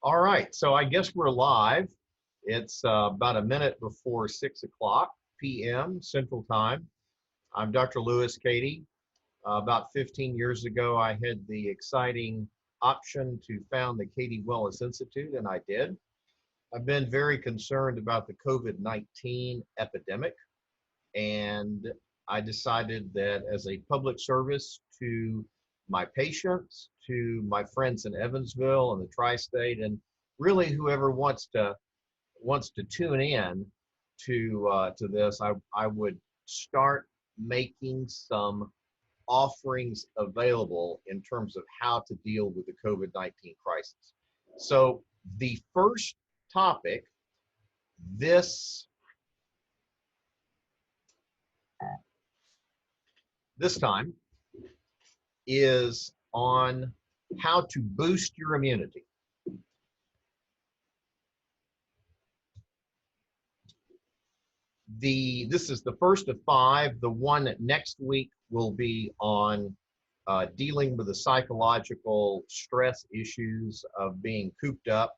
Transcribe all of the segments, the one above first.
All right, so I guess we're live. It's about a minute before 6 o'clock p.m. Central Time. I'm Dr. Louis Cady. About 15 years ago, I had the exciting option to found the Cady Wellness Institute, and I did. I've been very concerned about the COVID-19 epidemic, and I decided that as a public service to my patients, to my friends in Evansville and the tri-state, and really whoever wants to tune in to this, I would start making some offerings available in terms of how to deal with the COVID-19 crisis. So the first topic this time is on how to boost your immunity. This is the first of 5. The one next week will be on dealing with the psychological stress issues of being cooped up.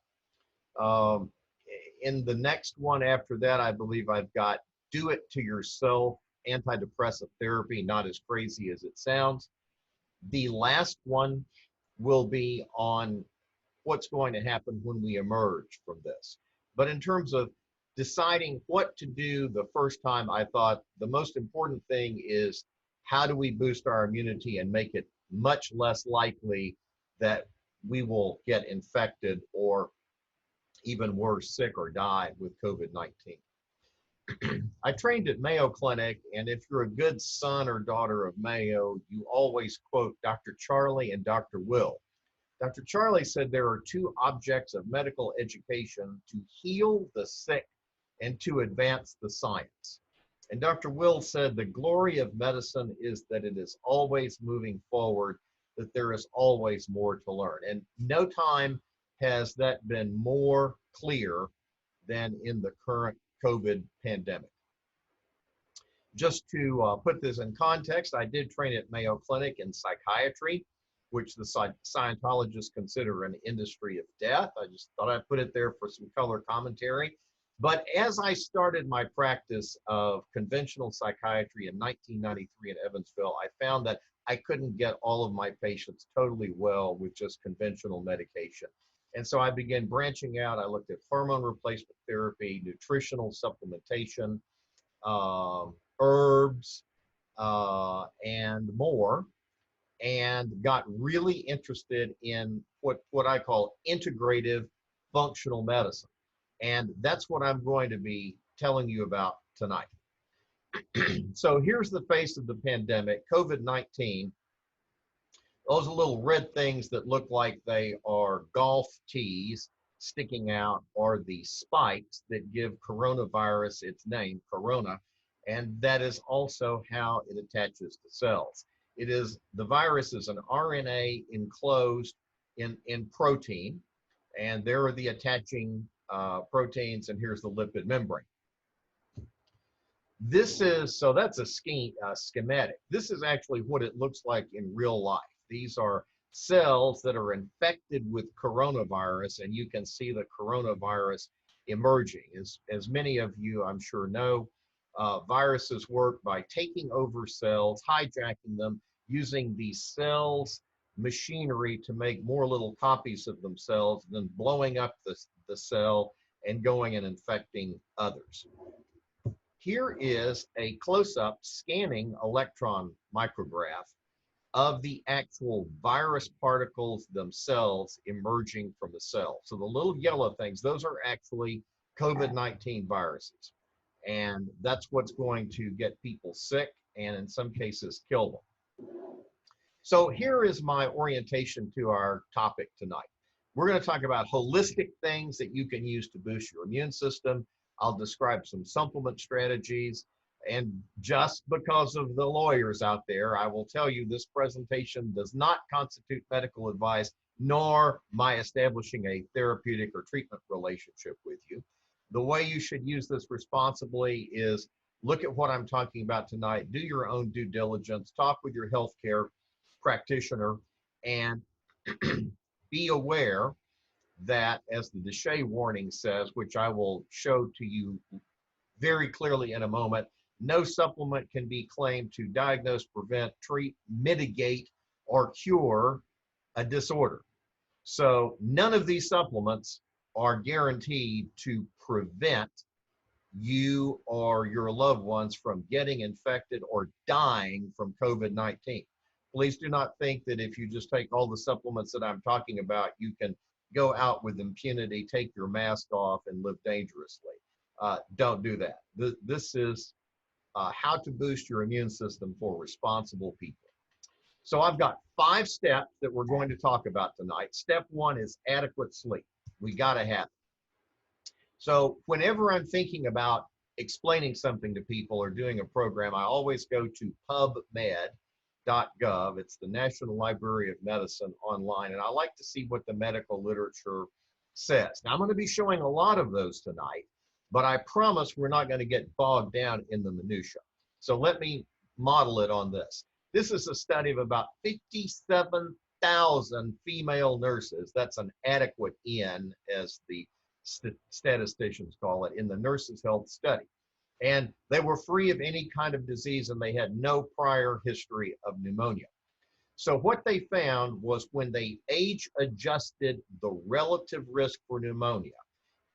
In the next one after that, I believe I've got do it to yourself, antidepressant therapy, not as crazy as it sounds. The last one will be on what's going to happen when we emerge from this. But in terms of deciding what to do the first time, I thought the most important thing is how do we boost our immunity and make it much less likely that we will get infected or even worse, sick or die with COVID-19. I trained at Mayo Clinic, and if you're a good son or daughter of Mayo, you always quote Dr. Charlie and Dr. Will. Dr. Charlie said there are 2 objects of medical education: to heal the sick and to advance the science. And Dr. Will said the glory of medicine is that it is always moving forward, that there is always more to learn. And no time has that been more clear than in the current COVID pandemic. Just to put this in context, I did train at Mayo Clinic in psychiatry, which the Scientologists consider an industry of death. I just thought I'd put it there for some color commentary. But as I started my practice of conventional psychiatry in 1993 in Evansville, I found that I couldn't get all of my patients totally well with just conventional medication. And so I began branching out. I looked at hormone replacement therapy, nutritional supplementation, herbs, and more, and got really interested in what I call integrative functional medicine. And that's what I'm going to be telling you about tonight. So here's the face of the pandemic, COVID-19. Those little red things that look like they are golf tees sticking out are the spikes that give coronavirus its name, corona, and that is also how it attaches to cells. The virus is an RNA enclosed in protein, and there are the attaching proteins, and here's the lipid membrane. So that's a schematic. This is actually what it looks like in real life. These are cells that are infected with coronavirus, and you can see the coronavirus emerging. As many of you, I'm sure, know, viruses work by taking over cells, hijacking them, using the cells' machinery to make more little copies of themselves, then blowing up the cell and going and infecting others. Here is a close-up scanning electron micrograph of the actual virus particles themselves emerging from the cell. So the little yellow things, those are actually COVID-19 viruses. And that's what's going to get people sick and in some cases kill them. So here is my orientation to our topic tonight. We're going to talk about holistic things that you can use to boost your immune system. I'll describe some supplement strategies. And just because of the lawyers out there, I will tell you this presentation does not constitute medical advice, nor my establishing a therapeutic or treatment relationship with you. The way you should use this responsibly is look at what I'm talking about tonight, do your own due diligence, talk with your healthcare practitioner, and be aware that, as the Deshay warning says, which I will show to you very clearly in a moment, no supplement can be claimed to diagnose, prevent, treat, mitigate, or cure a disorder. So none of these supplements are guaranteed to prevent you or your loved ones from getting infected or dying from COVID-19. Please do not think that if you just take all the supplements that I'm talking about, you can go out with impunity, take your mask off, and live dangerously. Don't do that. This is how to boost your immune system for responsible people. So I've got 5 steps that we're going to talk about tonight. Step 1 is adequate sleep. We got to have it. So whenever I'm thinking about explaining something to people or doing a program, I always go to pubmed.gov. It's the National Library of Medicine online, and I like to see what the medical literature says. Now, I'm going to be showing a lot of those tonight, but I promise we're not going to get bogged down in the minutia. So let me model it on this. This is a study of about 57,000 female nurses. That's an adequate N, as the statisticians call it, in the Nurses' Health Study. And they were free of any kind of disease, and they had no prior history of pneumonia. So what they found was when they age adjusted the relative risk for pneumonia,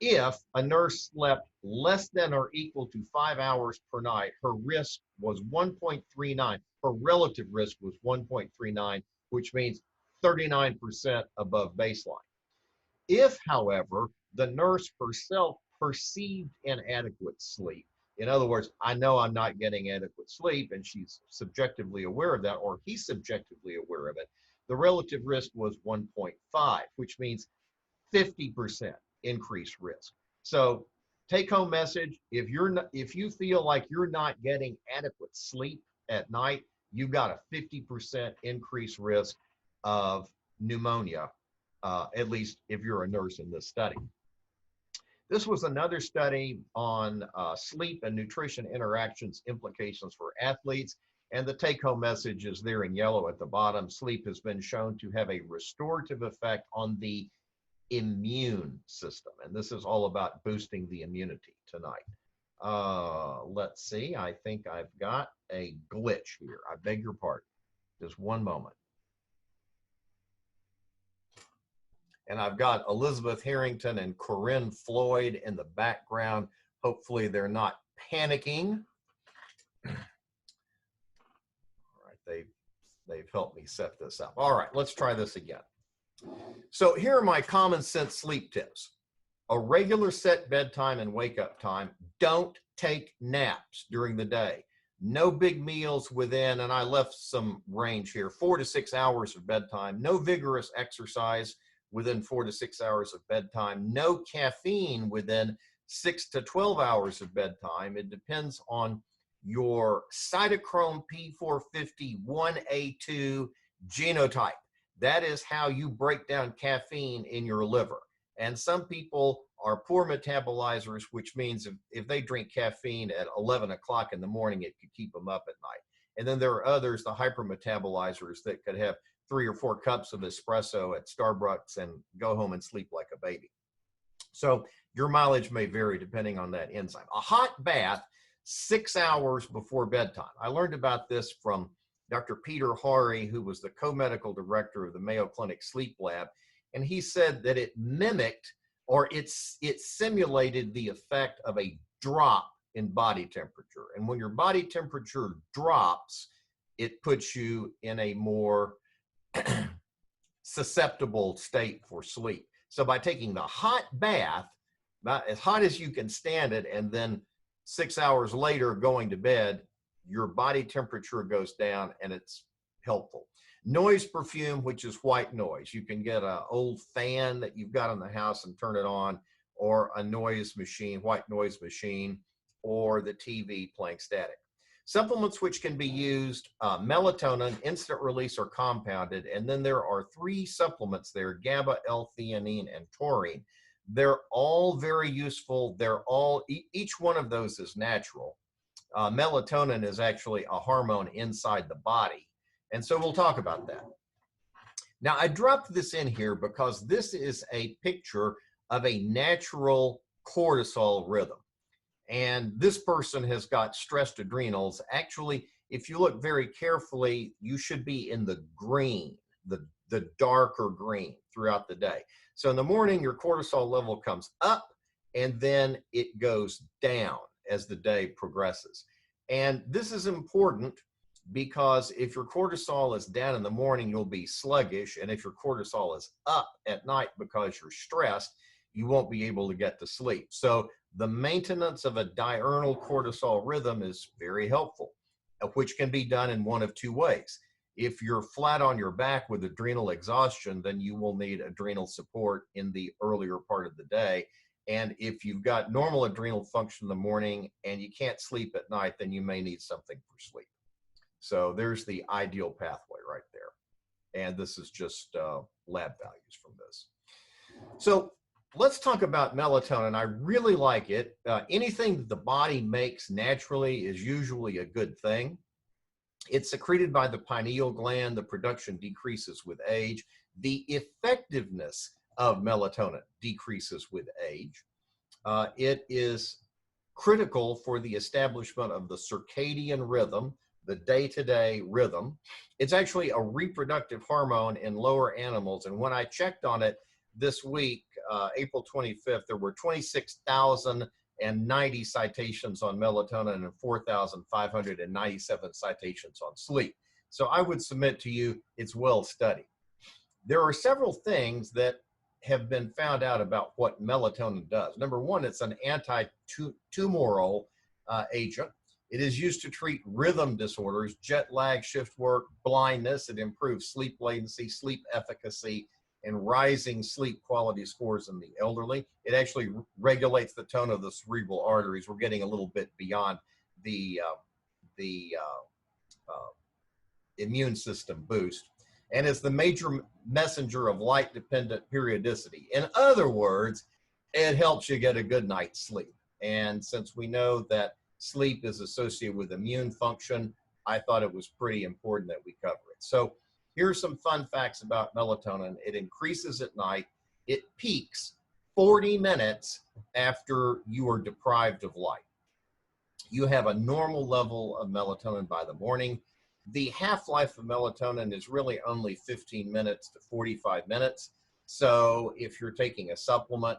if a nurse slept less than or equal to 5 hours per night, her risk was 1.39. Her relative risk was 1.39, which means 39% above baseline. If, however, the nurse herself perceived inadequate sleep, in other words, I know I'm not getting adequate sleep, and she's subjectively aware of that, or he's subjectively aware of it, the relative risk was 1.5, which means 50% increased risk. So take-home message, if you feel like you're not getting adequate sleep at night, you've got a 50% increased risk of pneumonia, at least if you're a nurse in this study. This was another study on sleep and nutrition interactions implications for athletes, and the take-home message is there in yellow at the bottom. Sleep has been shown to have a restorative effect on the immune system, and this is all about boosting the immunity tonight. Let's see, I think I've got a glitch here. I beg your pardon. Just one moment. And I've got Elizabeth Harrington and Corinne Floyd in the background. Hopefully they're not panicking. All right, they've helped me set this up. All right, let's try this again. So here are my common sense sleep tips. A regular set bedtime and wake up time. Don't take naps during the day. No big meals within, and I left some range here, 4 to 6 hours of bedtime. No vigorous exercise within 4 to 6 hours of bedtime. No caffeine within 6 to 12 hours of bedtime. It depends on your cytochrome P450-1A2 genotype. That is how you break down caffeine in your liver. And some people are poor metabolizers, which means if they drink caffeine at 11 o'clock in the morning, it could keep them up at night. And then there are others, the hypermetabolizers, that could have 3 or 4 cups of espresso at Starbucks and go home and sleep like a baby. So your mileage may vary depending on that enzyme. A hot bath 6 hours before bedtime. I learned about this from Dr. Peter Horry, who was the co-medical director of the Mayo Clinic Sleep Lab, and he said that it mimicked, or it simulated the effect of a drop in body temperature. And when your body temperature drops, it puts you in a more susceptible state for sleep. So by taking the hot bath, about as hot as you can stand it, and then 6 hours later going to bed, your body temperature goes down, and it's helpful. Noise perfume, which is white noise. You can get an old fan that you've got in the house and turn it on, or a noise machine, white noise machine, or the TV playing static. Supplements which can be used, melatonin, instant release or compounded, and then there are 3 supplements there, GABA, L-theanine, and taurine. They're all very useful. They're all, each one of those is natural. Melatonin is actually a hormone inside the body. And so we'll talk about that. Now, I dropped this in here because this is a picture of a natural cortisol rhythm. And this person has got stressed adrenals. Actually, if you look very carefully, you should be in the green, the darker green throughout the day. So in the morning, your cortisol level comes up and then it goes down as the day progresses. And this is important because if your cortisol is down in the morning, you'll be sluggish. And if your cortisol is up at night because you're stressed, you won't be able to get to sleep. So the maintenance of a diurnal cortisol rhythm is very helpful, which can be done in one of two ways. If you're flat on your back with adrenal exhaustion, then you will need adrenal support in the earlier part of the day. And if you've got normal adrenal function in the morning and you can't sleep at night, then you may need something for sleep. So there's the ideal pathway right there. And this is just lab values from this. So let's talk about melatonin. I really like it. Anything that the body makes naturally is usually a good thing. It's secreted by the pineal gland. The production decreases with age. The effectiveness of melatonin decreases with age. It is critical for the establishment of the circadian rhythm, the day-to-day rhythm. It's actually a reproductive hormone in lower animals. And when I checked on it this week, April 25th, there were 26,090 citations on melatonin and 4,597 citations on sleep. So I would submit to you, it's well studied. There are several things that have been found out about what melatonin does. Number one, it's an anti-tumoral agent. It is used to treat rhythm disorders, jet lag, shift work, blindness. It improves sleep latency, sleep efficacy, and rising sleep quality scores in the elderly. It actually regulates the tone of the cerebral arteries. We're getting a little bit beyond the immune system boost. And it's the major messenger of light-dependent periodicity. In other words, it helps you get a good night's sleep. And since we know that sleep is associated with immune function, I thought it was pretty important that we cover it. So here's some fun facts about melatonin. It increases at night. It peaks 40 minutes after you are deprived of light. You have a normal level of melatonin by the morning. The half-life of melatonin is really only 15 minutes to 45 minutes. So if you're taking a supplement,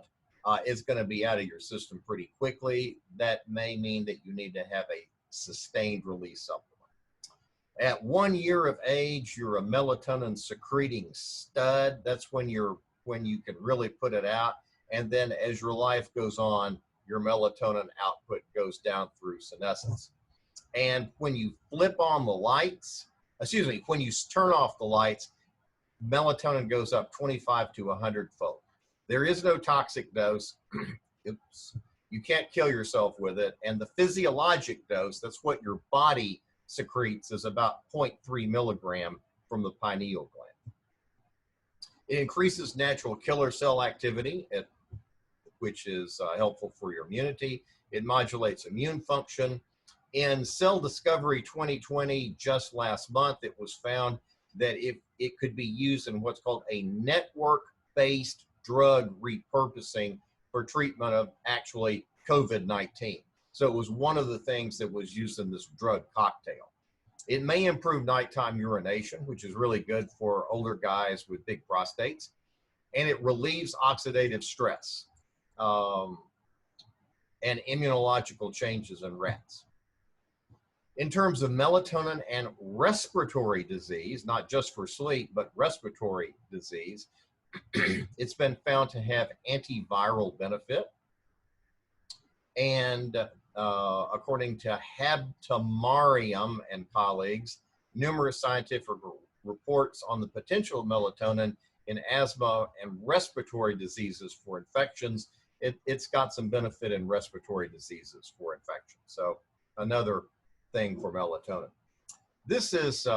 it's going to be out of your system pretty quickly. That may mean that you need to have a sustained release supplement. At 1 year of age, you're a melatonin secreting stud. That's when you can really put it out. And then as your life goes on, your melatonin output goes down through senescence. And when you flip on the lights, when you turn off the lights, melatonin goes up 25 to 100-fold. There is no toxic dose. You can't kill yourself with it. And the physiologic dose, that's what your body secretes, is about 0.3 milligram from the pineal gland. It increases natural killer cell activity, which is helpful for your immunity. It modulates immune function. In Cell Discovery 2020, just last month, it was found that it could be used in what's called a network-based drug repurposing for treatment of actually COVID-19. So it was one of the things that was used in this drug cocktail. It may improve nighttime urination, which is really good for older guys with big prostates. And it relieves oxidative stress and immunological changes in rats. In terms of melatonin and respiratory disease, not just for sleep, but respiratory disease, it's been found to have antiviral benefit. And according to Habtemariam and colleagues, numerous scientific reports on the potential of melatonin in asthma and respiratory diseases for infections. It's got some benefit in respiratory diseases for infection. So another thing for melatonin. This is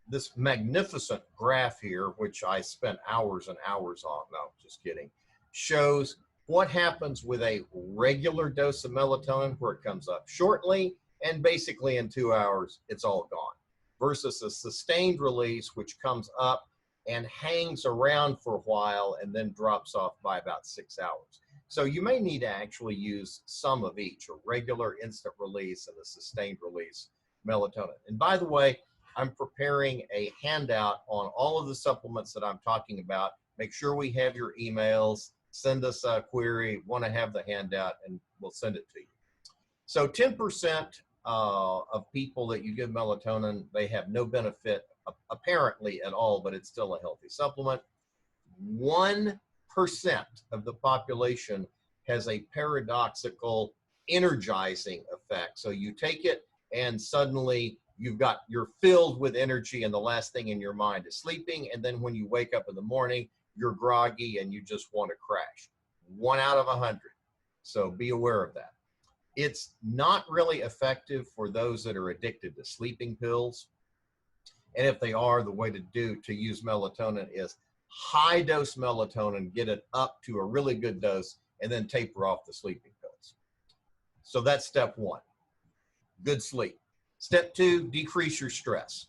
this magnificent graph here, which I spent hours and hours on, no, just kidding, shows what happens with a regular dose of melatonin, where it comes up shortly and basically in 2 hours, it's all gone, versus a sustained release, which comes up and hangs around for a while and then drops off by about 6 hours. So you may need to actually use some of each, a regular instant release and a sustained release melatonin. And by the way, I'm preparing a handout on all of the supplements that I'm talking about. Make sure we have your emails. Send us a query, want to have the handout, and we'll send it to you. So 10% of people that you give melatonin, they have no benefit apparently at all, but it's still a healthy supplement. 1% of the population has a paradoxical energizing effect. So you take it and suddenly you're filled with energy, and the last thing in your mind is sleeping. And then when you wake up in the morning, you're groggy and you just want to crash. 1 out of 100. So be aware of that. It's not really effective for those that are addicted to sleeping pills. And if they are, the way to use melatonin is high dose melatonin, get it up to a really good dose, and then taper off the sleeping pills. So that's step 1, good sleep. Step 2, decrease your stress.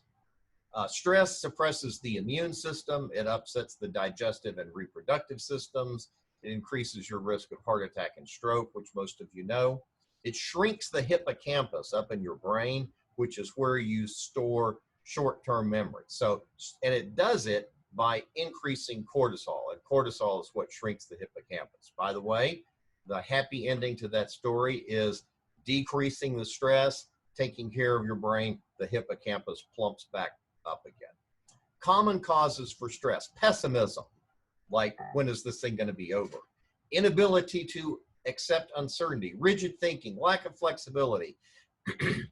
Stress suppresses the immune system. It upsets the digestive and reproductive systems. It increases your risk of heart attack and stroke, which most of you know. It shrinks the hippocampus up in your brain, which is where you store short-term memory. So, and it does it by increasing cortisol, and cortisol is what shrinks the hippocampus. By the way, the happy ending to that story is decreasing the stress, taking care of your brain, the hippocampus plumps back up again. Common causes for stress: pessimism, like when is this thing going to be over? Inability to accept uncertainty, rigid thinking, lack of flexibility,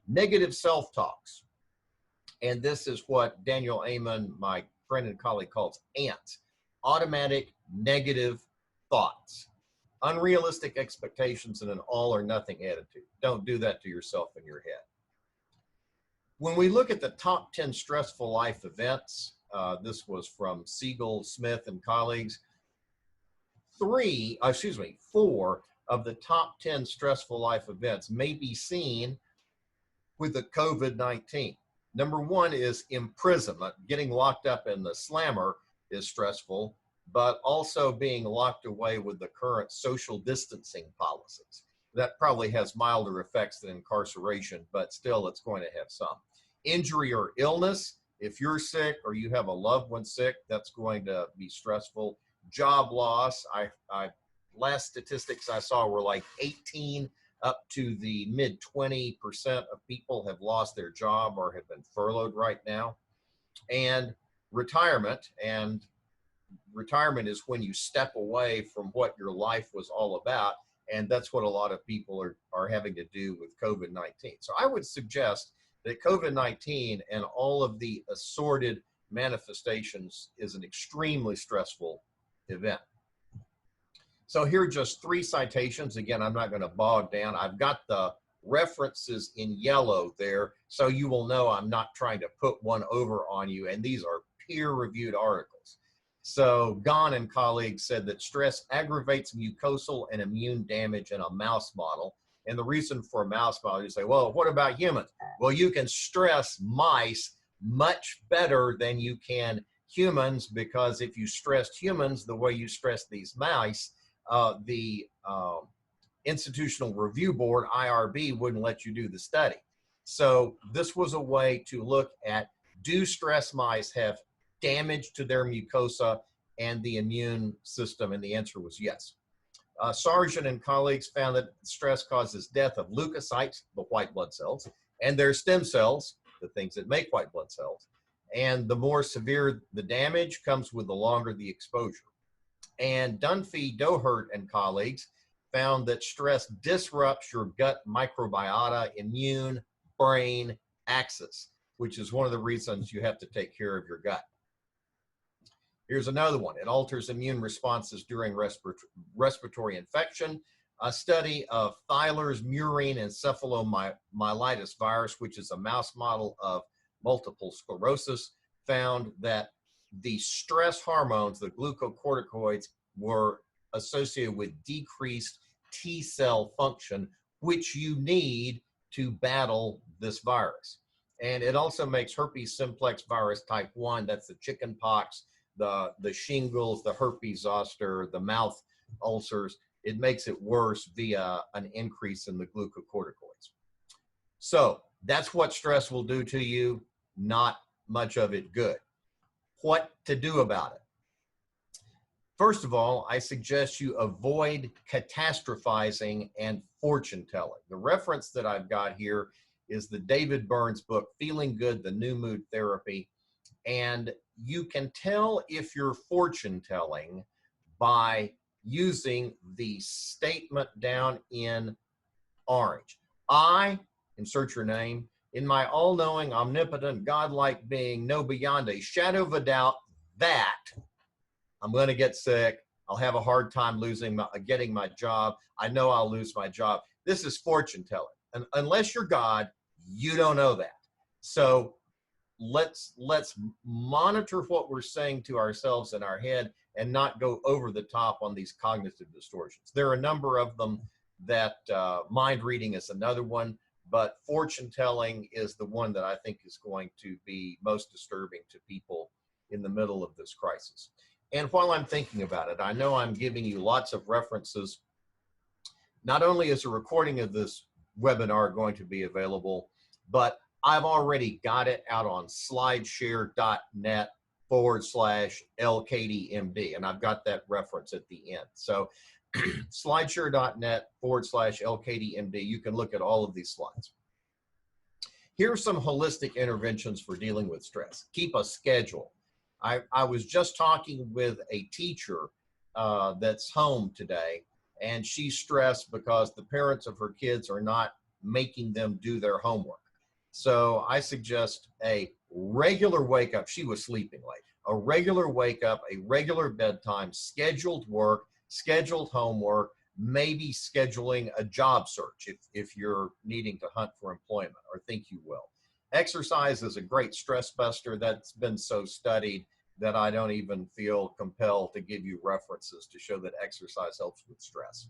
negative self-talks. And this is what Daniel Amen, my friend and colleague, calls ANTs, automatic negative thoughts, unrealistic expectations, and an all or nothing attitude. Don't do that to yourself in your head. When we look at the top 10 stressful life events, this was from Siegel, Smith, and colleagues, 4 of the top 10 stressful life events may be seen with the COVID-19. Number 1 is imprisonment. Getting locked up in the slammer is stressful, but also being locked away with the current social distancing policies. That probably has milder effects than incarceration, but still it's going to have some. Injury or illness, if you're sick or you have a loved one sick, that's going to be stressful. Job loss, last statistics I saw were like 18 up to the mid 20% of people have lost their job or have been furloughed right now. And retirement is when you step away from what your life was all about. And that's what a lot of people are having to do with COVID-19. So I would suggest that COVID-19 and all of the assorted manifestations is an extremely stressful event. So here are just 3 citations. Again, I'm not going to bog down. I've got the references in yellow there, so you will know I'm not trying to put one over on you. And these are peer-reviewed articles. So Gahn and colleagues said that stress aggravates mucosal and immune damage in a mouse model. And the reason for a mouse model, you say, well, what about humans? Well, you can stress mice much better than you can humans, because if you stressed humans the way you stress these mice, the Institutional Review Board, IRB, wouldn't let you do the study. So this was a way to look at, do stress mice have damage to their mucosa and the immune system? And the answer was yes. Sargent and colleagues found that stress causes death of leukocytes, the white blood cells, and their stem cells, the things that make white blood cells. And the more severe the damage comes with the longer the exposure. And Dunphy, Dohert, and colleagues found that stress disrupts your gut microbiota, immune, brain axis, which is one of the reasons you have to take care of your gut. Here's another one. It alters immune responses during respiratory infection. A study of Thyler's murine encephalomyelitis virus, which is a mouse model of multiple sclerosis, found that the stress hormones, the glucocorticoids, were associated with decreased T cell function, which you need to battle this virus. And it also makes herpes simplex virus type 1, that's the chicken pox, the shingles, the herpes zoster, the mouth ulcers. It makes it worse via an increase in the glucocorticoids. So that's what stress will do to you. Not much of it good. What to do about it? First of all, I suggest you avoid catastrophizing and fortune telling. The reference that I've got here is the David Burns book, Feeling Good, the New Mood Therapy. And you can tell if you're fortune telling by using the statement down in orange. I, insert your name, in my all-knowing, omnipotent, godlike being, know beyond a shadow of a doubt that I'm going to get sick. I'll have a hard time getting my job. I know I'll lose my job. This is fortune telling. And unless you're God, you don't know that. So let's monitor what we're saying to ourselves in our head and not go over the top on these cognitive distortions. There are a number of them that mind reading is another one, but fortune telling is the one that I think is going to be most disturbing to people in the middle of this crisis. And while I'm thinking about it, I know I'm giving you lots of references. Not only is a recording of this webinar going to be available, but I've already got it out on slideshare.net/LCadyMD, and I've got that reference at the end. So slideshare.net/LCadyMD, you can look at all of these slides. Here are some holistic interventions for dealing with stress. Keep a schedule. I was just talking with a teacher that's home today, and she's stressed because the parents of her kids are not making them do their homework. So I suggest a regular wake up. She was sleeping late. A regular wake up, a regular bedtime, scheduled work, scheduled homework, maybe scheduling a job search if you're needing to hunt for employment or think you will. Exercise is a great stress buster. That's been so studied that I don't even feel compelled to give you references to show that exercise helps with stress.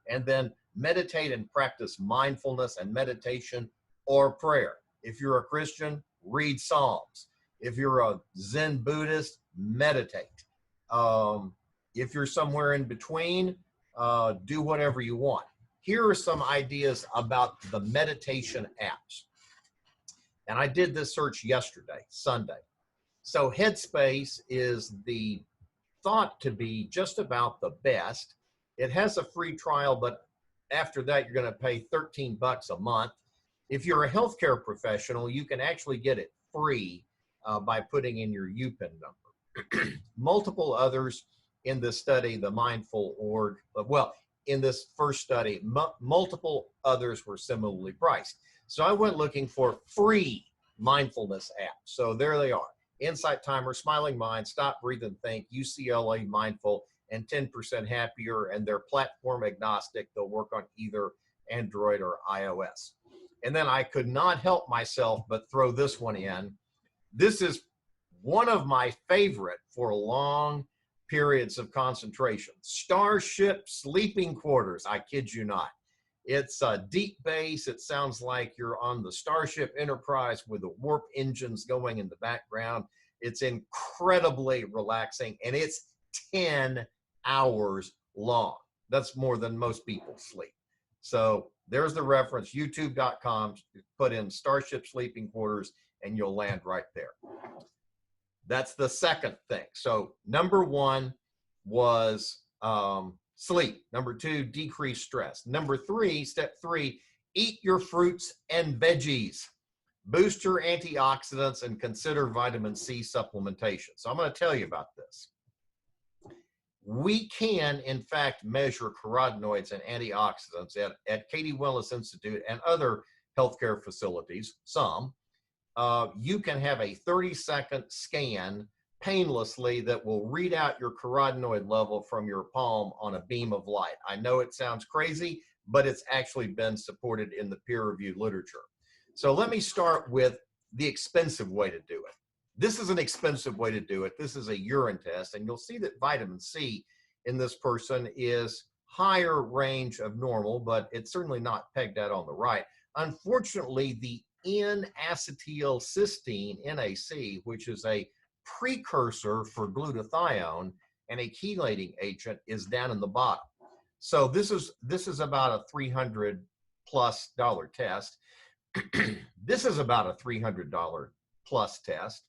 And then meditate and practice mindfulness and meditation or prayer. If you're a Christian, read Psalms. If you're a Zen Buddhist, meditate. If you're somewhere in between, do whatever you want. Here are some ideas about the meditation apps. And I did this search yesterday, Sunday. So Headspace is the thought to be just about the best. It has a free trial, but after that, you're going to pay $13 a month. If you're a healthcare professional, you can actually get it free by putting in your UPIN number. Multiple others in this study, the Mindful Org, in this first study, multiple others were similarly priced. So I went looking for free mindfulness apps. So there they are. Insight Timer, Smiling Mind, Stop, Breathe, and Think, UCLA Mindful, and 10% Happier, and they're platform agnostic. They'll work on either Android or iOS. And then I could not help myself but throw this one in. This is one of my favorite for long periods of concentration. Starship Sleeping Quarters, I kid you not. It's a deep bass. It sounds like you're on the Starship Enterprise with the warp engines going in the background. It's incredibly relaxing, and it's 10 hours long. That's more than most people sleep. So there's the reference, youtube.com. Put in Starship Sleeping Quarters, and you'll land right there. That's the second thing. So number one was sleep. Number two, decrease stress. Number three, step three, eat your fruits and veggies. Boost your antioxidants and consider vitamin C supplementation. So I'm going to tell you about this. We can, in fact, measure carotenoids and antioxidants at Cady Wellness Institute and other healthcare facilities, some. You can have a 30-second scan painlessly that will read out your carotenoid level from your palm on a beam of light. I know it sounds crazy, but it's actually been supported in the peer-reviewed literature. So let me start with the expensive way to do it. This is an expensive way to do it. This is a urine test, and you'll see that vitamin C in this person is higher range of normal, but it's certainly not pegged out on the right. Unfortunately, the N-acetylcysteine, NAC, which is a precursor for glutathione and a chelating agent is down in the bottom. So this is about a $300+ test. This is about a $300+ test.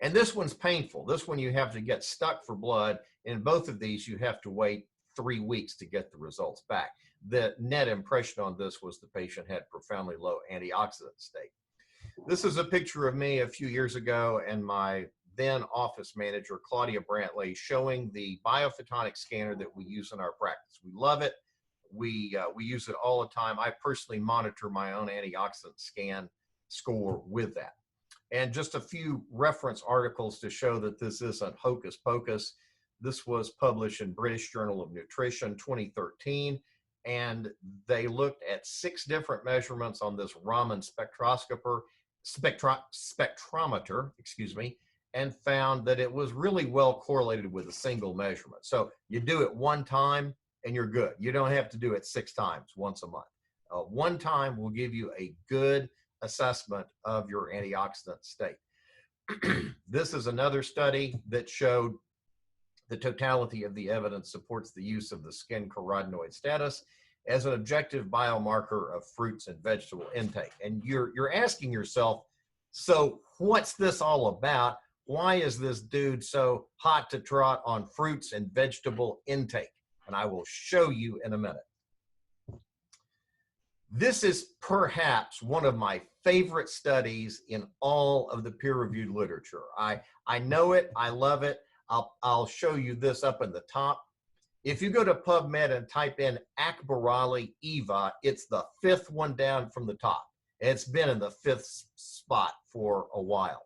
And this one's painful. This one you have to get stuck for blood. In both of these, you have to wait 3 weeks to get the results back. The net impression on this was the patient had profoundly low antioxidant state. This is a picture of me a few years ago and my then office manager, Claudia Brantley, showing the biophotonic scanner that we use in our practice. We love it. We use it all the time. I personally monitor my own antioxidant scan score with that. And just a few reference articles to show that this isn't hocus pocus. This was published in British Journal of Nutrition 2013, and they looked at 6 different measurements on this Raman spectrometer, and found that it was really well correlated with a single measurement. So you do it one time and you're good. You don't have to do it 6 times once a month. One time will give you a good assessment of your antioxidant state. This is another study that showed the totality of the evidence supports the use of the skin carotenoid status as an objective biomarker of fruits and vegetable intake. And you're asking yourself, so what's this all about? Why is this dude so hot to trot on fruits and vegetable intake? And I will show you in a minute. This is perhaps one of my favorite studies in all of the peer-reviewed literature. I know it, I love it. I'll show you this up in the top. If you go to PubMed and type in Akbarali EVA, it's the 5th one down from the top. It's been in the 5th spot for a while.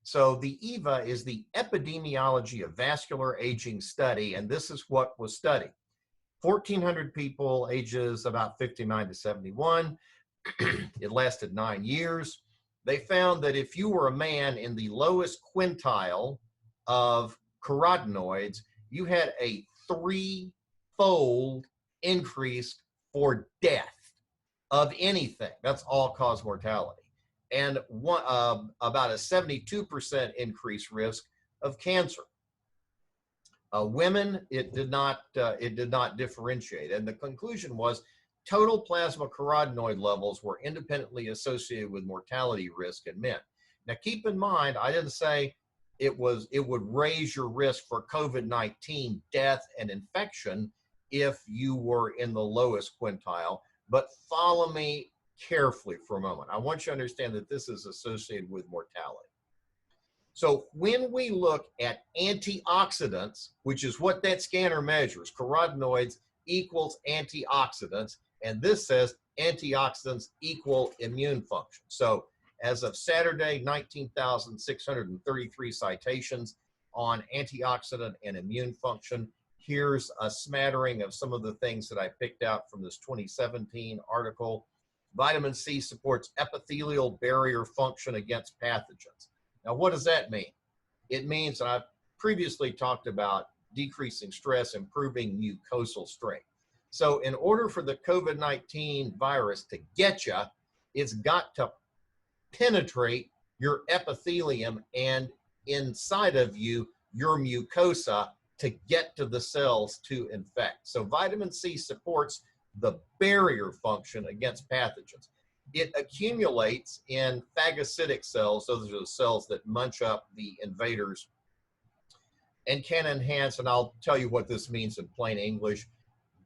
So the EVA is the Epidemiology of Vascular Aging Study, and this is what was studied. 1,400 people, ages about 59 to 71. It lasted 9 years. They found that if you were a man in the lowest quintile of carotenoids, you had a 3-fold increase for death of anything. That's all-cause mortality. And about a 72% increased risk of cancer. Women, it did not differentiate. And the conclusion was total plasma carotenoid levels were independently associated with mortality risk in men. Now, keep in mind, I didn't say it would raise your risk for COVID-19 death and infection if you were in the lowest quintile, but follow me carefully for a moment. I want you to understand that this is associated with mortality. So when we look at antioxidants, which is what that scanner measures, carotenoids equals antioxidants, and this says antioxidants equal immune function. So as of Saturday, 19,633 citations on antioxidant and immune function. Here's a smattering of some of the things that I picked out from this 2017 article. Vitamin C supports epithelial barrier function against pathogens. Now, what does that mean? It means, and I've previously talked about decreasing stress, improving mucosal strength. So in order for the COVID-19 virus to get you, it's got to penetrate your epithelium and inside of you, your mucosa, to get to the cells to infect. So vitamin C supports the barrier function against pathogens. It accumulates in phagocytic cells, those are the cells that munch up the invaders, and can enhance, and I'll tell you what this means in plain English,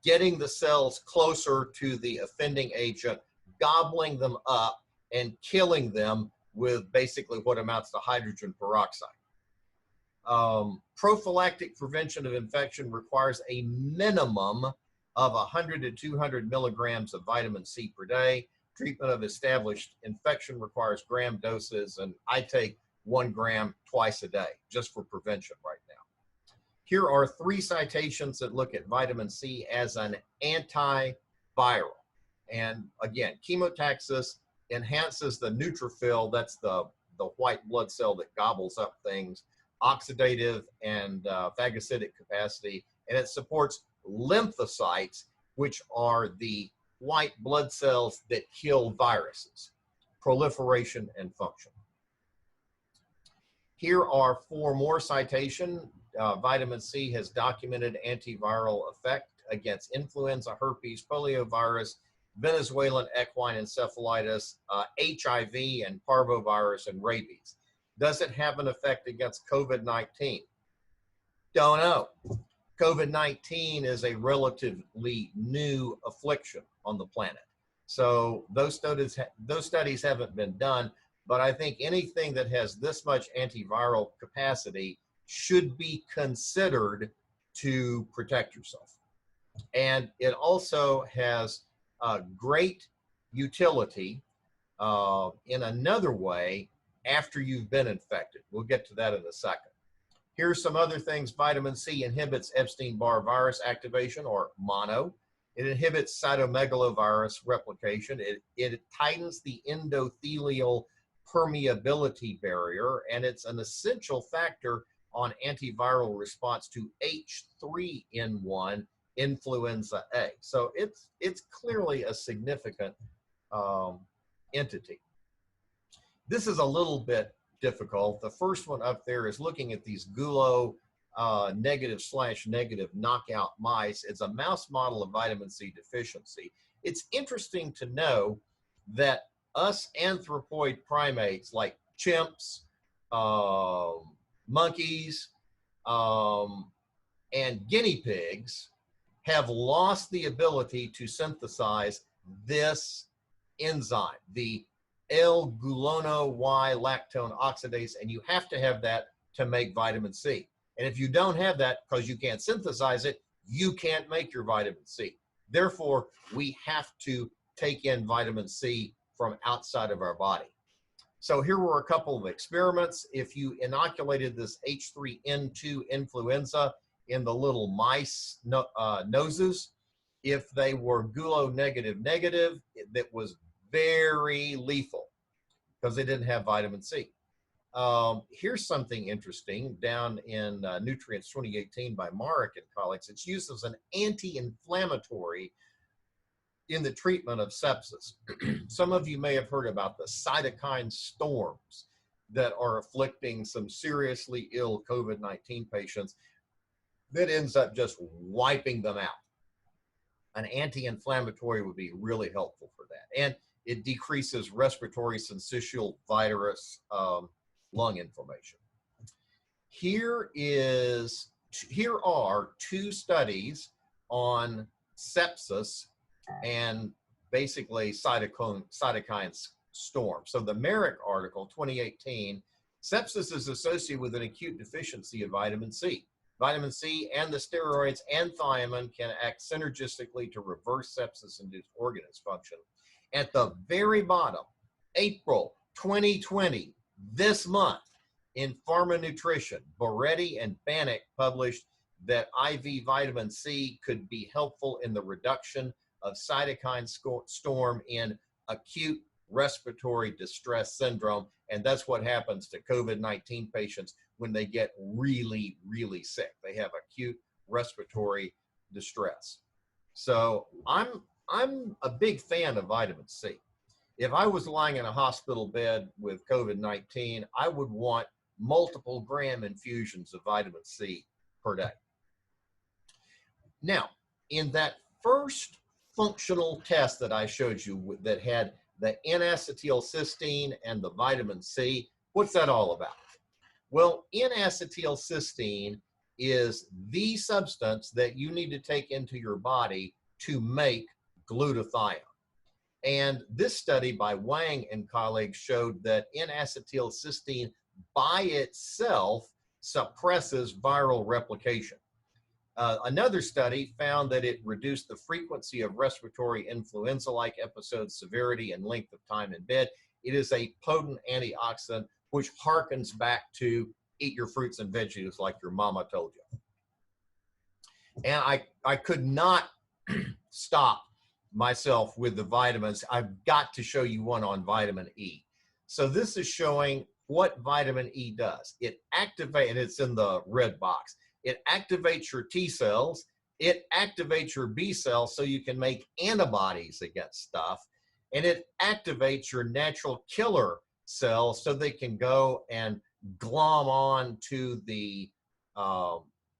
getting the cells closer to the offending agent, gobbling them up, and killing them with basically what amounts to hydrogen peroxide. Prophylactic prevention of infection requires a minimum of 100 to 200 milligrams of vitamin C per day. Treatment of established infection requires gram doses, and I take 1 gram twice a day just for prevention right now. Here are 3 citations that look at vitamin C as an antiviral. And again, chemotaxis enhances the neutrophil, that's the white blood cell that gobbles up things, oxidative and phagocytic capacity, and it supports lymphocytes, which are the white blood cells that kill viruses, proliferation and function. Here are 4 more citations. Vitamin C has documented antiviral effect against influenza, herpes, poliovirus, Venezuelan equine encephalitis, HIV, and parvovirus and rabies. Does it have an effect against COVID-19? Don't know. COVID-19 is a relatively new affliction on the planet. So those studies haven't been done, but I think anything that has this much antiviral capacity should be considered to protect yourself. And it also has great utility in another way after you've been infected. We'll get to that in a second. Here's some other things. Vitamin C inhibits Epstein-Barr virus activation, or mono. It inhibits cytomegalovirus replication. It tightens the endothelial permeability barrier, and it's an essential factor on antiviral response to H3N1 influenza A. So it's clearly a significant entity. This is a little bit difficult. The first one up there is looking at these gulo negative/negative knockout mice. It's a mouse model of vitamin C deficiency. It's interesting to know that us anthropoid primates like chimps, monkeys, and guinea pigs have lost the ability to synthesize this enzyme, the L-glucono-Y lactone oxidase, and you have to have that to make vitamin C. And if you don't have that, because you can't synthesize it, you can't make your vitamin C. Therefore, we have to take in vitamin C from outside of our body. So here were a couple of experiments. If you inoculated this H3N2 influenza in the little mice noses, if they were gulo negative, that was very lethal because they didn't have vitamin C. Here's something interesting down in Nutrients 2018 by Marek and colleagues. It's used as an anti-inflammatory in the treatment of sepsis. Some of you may have heard about the cytokine storms that are afflicting some seriously ill COVID-19 patients that ends up just wiping them out. An anti-inflammatory would be really helpful for that. And it decreases respiratory syncytial virus lung inflammation. Here are 2 studies on sepsis and basically cytokine storm. So the Merrick article, 2018, sepsis is associated with an acute deficiency of vitamin C. Vitamin C and the steroids and thiamine can act synergistically to reverse sepsis-induced organ dysfunction. At the very bottom, April 2020, this month, in Pharma Nutrition, Boretti and Bannock published that IV vitamin C could be helpful in the reduction of cytokine storm in acute respiratory distress syndrome. And that's what happens to COVID-19 patients when they get really, really sick. They have acute respiratory distress. So I'm a big fan of vitamin C. If I was lying in a hospital bed with COVID-19, I would want multiple gram infusions of vitamin C per day. Now, in that first functional test that I showed you that had the N-acetylcysteine and the vitamin C, what's that all about? Well, N-acetylcysteine is the substance that you need to take into your body to make glutathione. And this study by Wang and colleagues showed that N-acetylcysteine by itself suppresses viral replication. Another study found that it reduced the frequency of respiratory influenza-like episodes, severity, and length of time in bed. It is a potent antioxidant, which harkens back to eat your fruits and veggies like your mama told you. And I could not stop myself with the vitamins. I've got to show you one on vitamin E. So this is showing what vitamin E does. It activates, and it's in the red box. It activates your T cells. It activates your B cells so you can make antibodies against stuff. And it activates your natural killer cells so they can go and glom on to the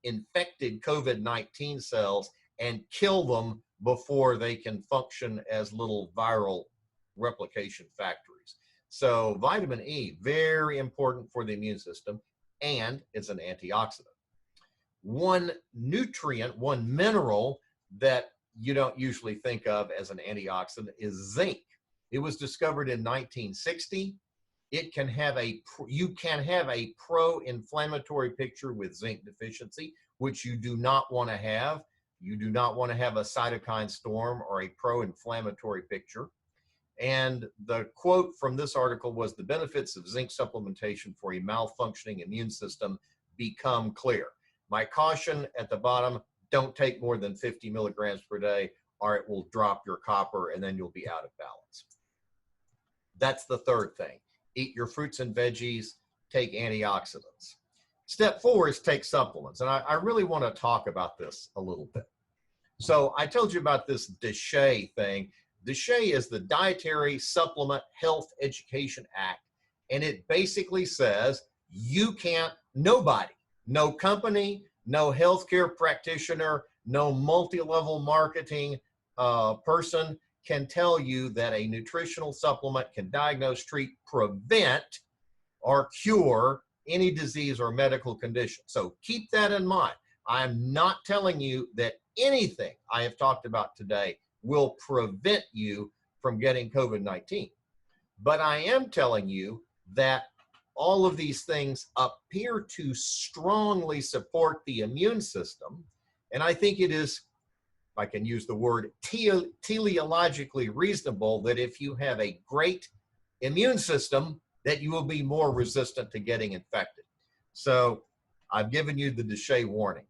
infected COVID-19 cells and kill them before they can function as little viral replication factories. So vitamin E, very important for the immune system, and it's an antioxidant. One nutrient, one mineral that you don't usually think of as an antioxidant is zinc. It was discovered in 1960. It can have you can have a pro-inflammatory picture with zinc deficiency, which you do not want to have. You do not want to have a cytokine storm or a pro-inflammatory picture. And the quote from this article was, the benefits of zinc supplementation for a malfunctioning immune system become clear. My caution at the bottom, don't take more than 50 milligrams per day or it will drop your copper and then you'll be out of balance. That's the third thing. Eat your fruits and veggies, take antioxidants. Step 4 is take supplements. And I really want to talk about this a little bit. So I told you about this DSHEA thing. DSHEA is the Dietary Supplement Health Education Act. And it basically says you can't, nobody, no company, no healthcare practitioner, no multi-level marketing person can tell you that a nutritional supplement can diagnose, treat, prevent, or cure any disease or medical condition. So keep that in mind. I'm not telling you that anything I have talked about today will prevent you from getting COVID-19. But I am telling you that all of these things appear to strongly support the immune system. And I think it is, if I can use the word, teleologically reasonable that if you have a great immune system, that you will be more resistant to getting infected. So I've given you the DSHEA warning.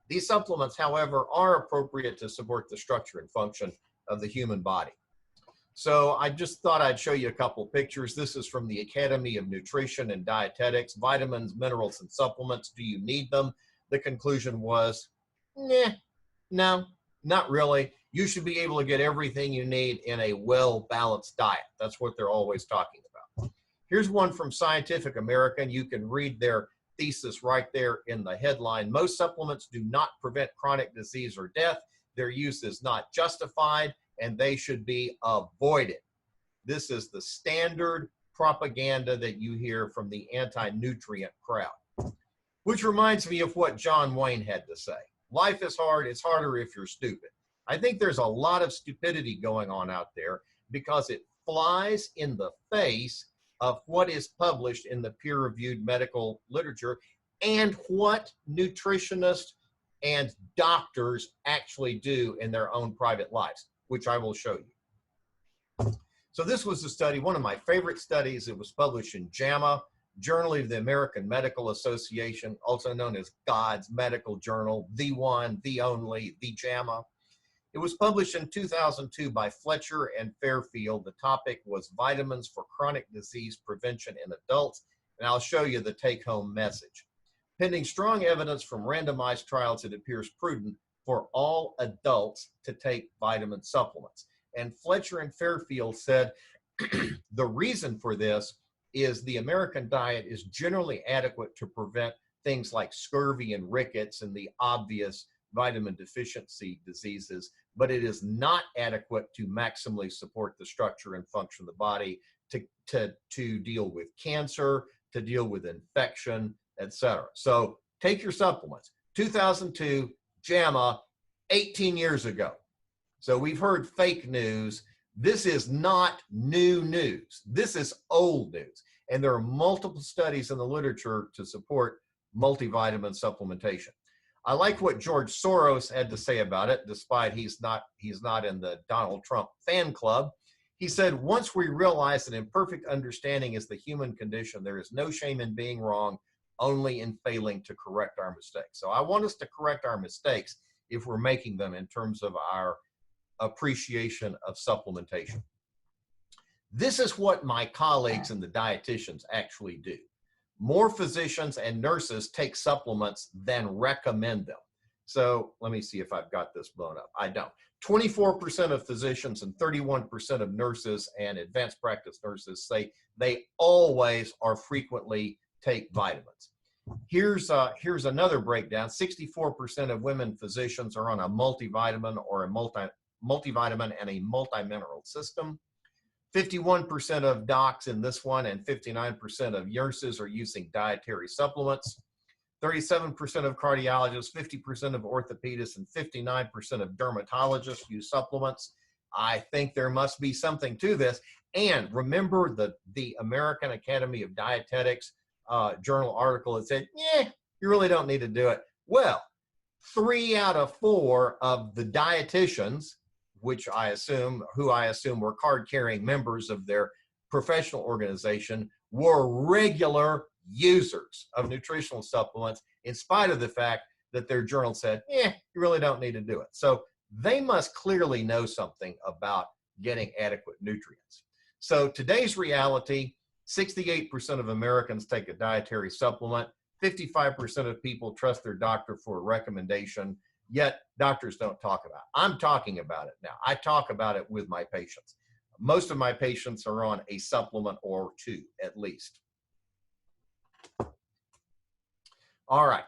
These supplements, however, are appropriate to support the structure and function of the human body. So I just thought I'd show you a couple pictures. This is from the Academy of Nutrition and Dietetics. Vitamins, minerals, and supplements. Do you need them? The conclusion was, no, not really. You should be able to get everything you need in a well-balanced diet. That's what they're always talking about. Here's one from Scientific American. You can read their thesis right there in the headline. Most supplements do not prevent chronic disease or death. Their use is not justified, and they should be avoided. This is the standard propaganda that you hear from the anti-nutrient crowd. Which reminds me of what John Wayne had to say. Life is hard. It's harder if you're stupid. I think there's a lot of stupidity going on out there because it flies in the face of what is published in the peer-reviewed medical literature and what nutritionists and doctors actually do in their own private lives, which I will show you. So this was a study, one of my favorite studies. It was published in JAMA, Journal of the American Medical Association, also known as God's Medical Journal, the one, the only, the JAMA. It was published in 2002 by Fletcher and Fairfield. The topic was vitamins for chronic disease prevention in adults, and I'll show you the take-home message. Pending strong evidence from randomized trials, it appears prudent for all adults to take vitamin supplements. And Fletcher and Fairfield said the reason for this is the American diet is generally adequate to prevent things like scurvy and rickets and the obvious vitamin deficiency diseases, but it is not adequate to maximally support the structure and function of the body to deal with cancer, to deal with infection, etc. So take your supplements. 2002, JAMA, 18 years ago. So we've heard fake news. This is not new news. This is old news. And there are multiple studies in the literature to support multivitamin supplementation. I like what George Soros had to say about it, despite he's not in the Donald Trump fan club. He said, once we realize that imperfect understanding is the human condition, there is no shame in being wrong, only in failing to correct our mistakes. So I want us to correct our mistakes if we're making them in terms of our appreciation of supplementation. This is what my colleagues and the dietitians actually do. More physicians and nurses take supplements than recommend them. So let me see if I've got this blown up. I don't. 24% of physicians and 31% of nurses and advanced practice nurses say they always or frequently take vitamins. Here's another breakdown. 64% of women physicians are on a multivitamin or a multivitamin and a multimineral system. 51% of docs in this one and 59% of nurses are using dietary supplements. 37% of cardiologists, 50% of orthopedists, and 59% of dermatologists use supplements. I think there must be something to this. And remember the American Academy of Dietetics journal article that said, you really don't need to do it. Well, 3 out of 4 of the dietitians, who I assume were card-carrying members of their professional organization, were regular users of nutritional supplements, in spite of the fact that their journal said, you really don't need to do it. So they must clearly know something about getting adequate nutrients. So today's reality, 68% of Americans take a dietary supplement. 55% of people trust their doctor for a recommendation, yet doctors don't talk about it. I'm talking about it now. I talk about it with my patients. Most of my patients are on a supplement or 2 at least. All right,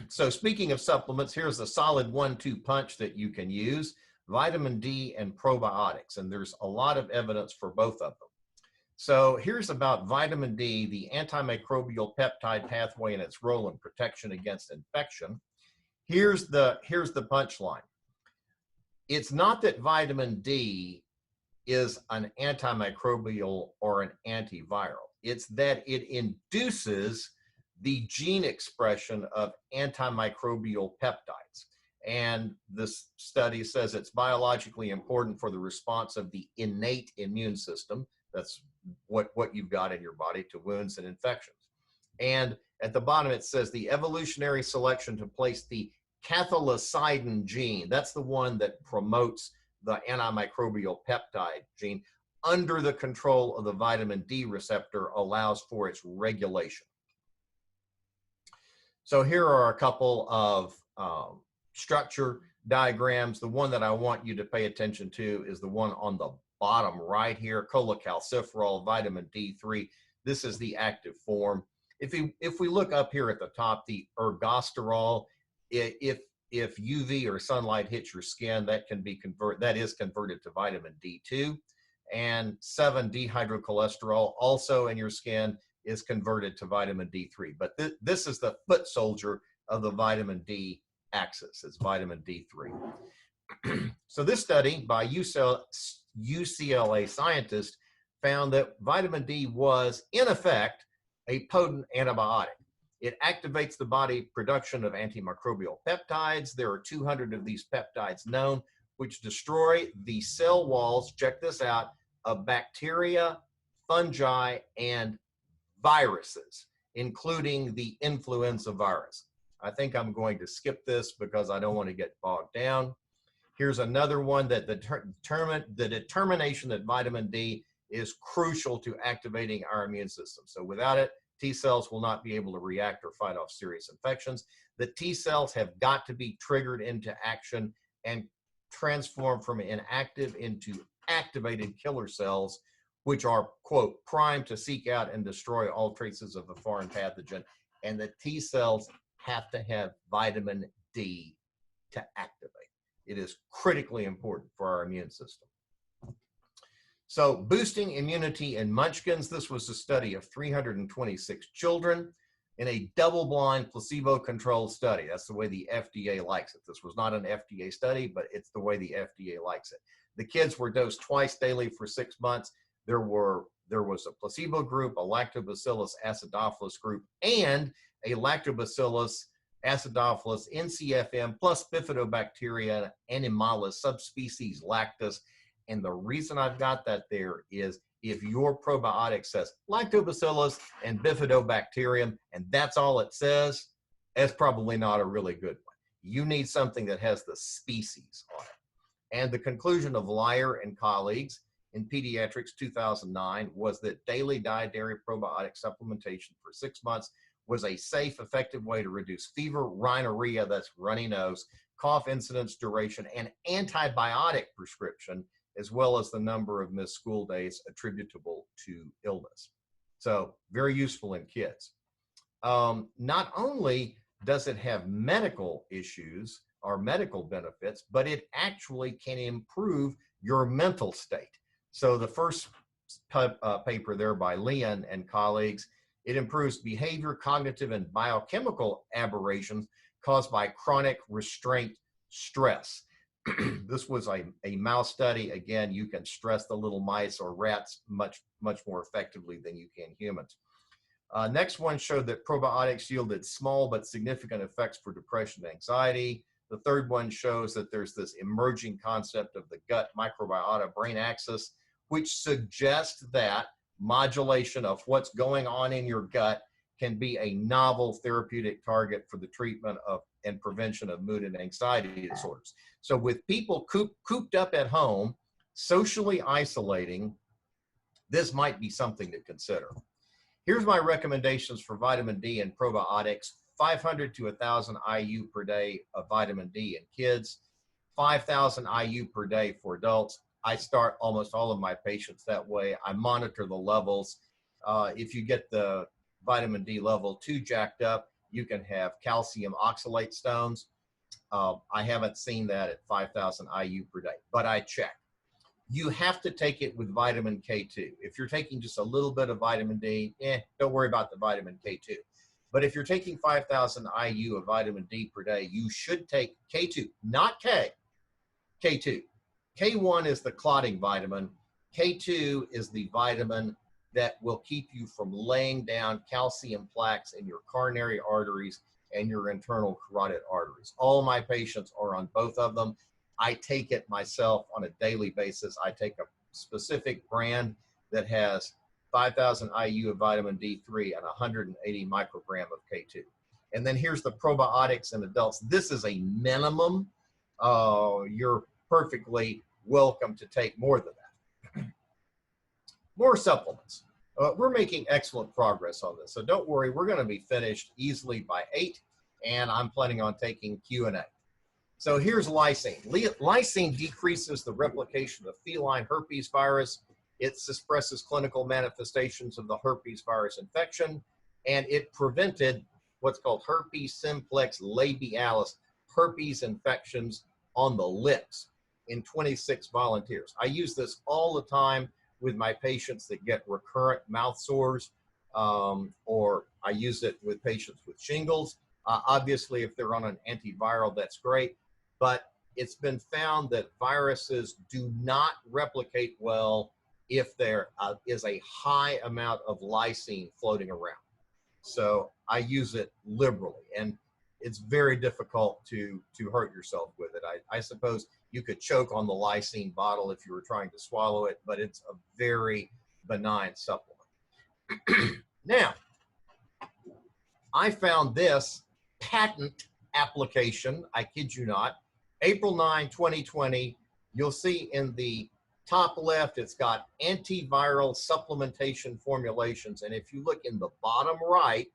so speaking of supplements, here's a solid 1-2 punch that you can use: vitamin D and probiotics, and there's a lot of evidence for both of them. So here's about vitamin D, the antimicrobial peptide pathway and its role in protection against infection. Here's the punchline. It's not that vitamin D is an antimicrobial or an antiviral. It's that it induces the gene expression of antimicrobial peptides. And this study says it's biologically important for the response of the innate immune system. That's what you've got in your body to wounds and infections. And at the bottom, it says the evolutionary selection to place the cathelicidin gene, that's the one that promotes the antimicrobial peptide gene, under the control of the vitamin D receptor, allows for its regulation. So here are a couple of structure diagrams. The one that I want you to pay attention to is the one on the bottom right here, cholecalciferol, vitamin D3. This is the active form. If we look up here at the top, the ergosterol, if UV or sunlight hits your skin, that is converted to vitamin D2. And 7-dehydrocholesterol, also in your skin, is converted to vitamin D3. But this is the foot soldier of the vitamin D axis. It's vitamin D3. So this study by UCLA scientists found that vitamin D was, in effect, a potent antibiotic. It activates the body production of antimicrobial peptides. There are 200 of these peptides known, which destroy the cell walls, check this out, of bacteria, fungi, and viruses, including the influenza virus. I think I'm going to skip this because I don't want to get bogged down. Here's another one that the determination that vitamin D is crucial to activating our immune system. So without it, T cells will not be able to react or fight off serious infections. The T cells have got to be triggered into action and transformed from inactive into activated killer cells, which are, quote, primed to seek out and destroy all traces of a foreign pathogen. And the T cells have to have vitamin D to activate. It is critically important for our immune system. So boosting immunity in munchkins, this was a study of 326 children in a double-blind placebo-controlled study. That's the way the FDA likes it. This was not an FDA study, but it's the way the FDA likes it. The kids were dosed twice daily for 6 months. There was a placebo group, a lactobacillus acidophilus group, and a lactobacillus acidophilus NCFM plus bifidobacteria animalis subspecies lactis. And the reason I've got that there is if your probiotic says lactobacillus and bifidobacterium, and that's all it says, that's probably not a really good one. You need something that has the species on it. And the conclusion of Lyer and colleagues in Pediatrics 2009 was that daily dietary probiotic supplementation for 6 months was a safe, effective way to reduce fever, rhinorrhea, that's runny nose, cough incidence, duration, and antibiotic prescription, as well as the number of missed school days attributable to illness. So very useful in kids. Not only does it have medical issues or medical benefits, but it actually can improve your mental state. So the first paper there by Leon and colleagues, it improves behavior, cognitive, and biochemical aberrations caused by chronic restraint stress. This was a mouse study. Again, you can stress the little mice or rats much more effectively than you can humans. Next one showed that probiotics yielded small but significant effects for depression and anxiety. The third one shows that there's this emerging concept of the gut microbiota brain axis, which suggests that modulation of what's going on in your gut can be a novel therapeutic target for the treatment of and prevention of mood and anxiety disorders. So with people cooped up at home, socially isolating, this might be something to consider. Here's my recommendations for vitamin D and probiotics: 500 to 1,000 IU per day of vitamin D in kids, 5,000 IU per day for adults. I start almost all of my patients that way. I monitor the levels. If you get the vitamin D level too jacked up, you can have calcium oxalate stones. I haven't seen that at 5,000 IU per day, but I check. You have to take it with vitamin K2. If you're taking just a little bit of vitamin D, don't worry about the vitamin K2. But if you're taking 5,000 IU of vitamin D per day, you should take K2, not K, K2. K1 is the clotting vitamin. K2 is the vitamin that will keep you from laying down calcium plaques in your coronary arteries and your internal carotid arteries. All my patients are on both of them. I take it myself on a daily basis. I take a specific brand that has 5,000 IU of vitamin D3 and 180 microgram of K2. And then here's the probiotics in adults. This is a minimum. You're perfectly welcome to take more than that. More supplements. We're making excellent progress on this, so don't worry. We're going to be finished easily by 8, and I'm planning on taking Q&A. So here's lysine. Lysine decreases the replication of feline herpes virus. It suppresses clinical manifestations of the herpes virus infection, and it prevented what's called herpes simplex labialis, herpes infections on the lips in 26 volunteers. I use this all the time with my patients that get recurrent mouth sores, or I use it with patients with shingles. Obviously, if they're on an antiviral, that's great, but it's been found that viruses do not replicate well if there is a high amount of lysine floating around. So I use it liberally, and it's very difficult to hurt yourself with it. I suppose you could choke on the lysine bottle if you were trying to swallow it, but it's a very benign supplement. Now, I found this patent application, I kid you not, April 9, 2020. You'll see in the top left, it's got antiviral supplementation formulations. And if you look in the bottom right,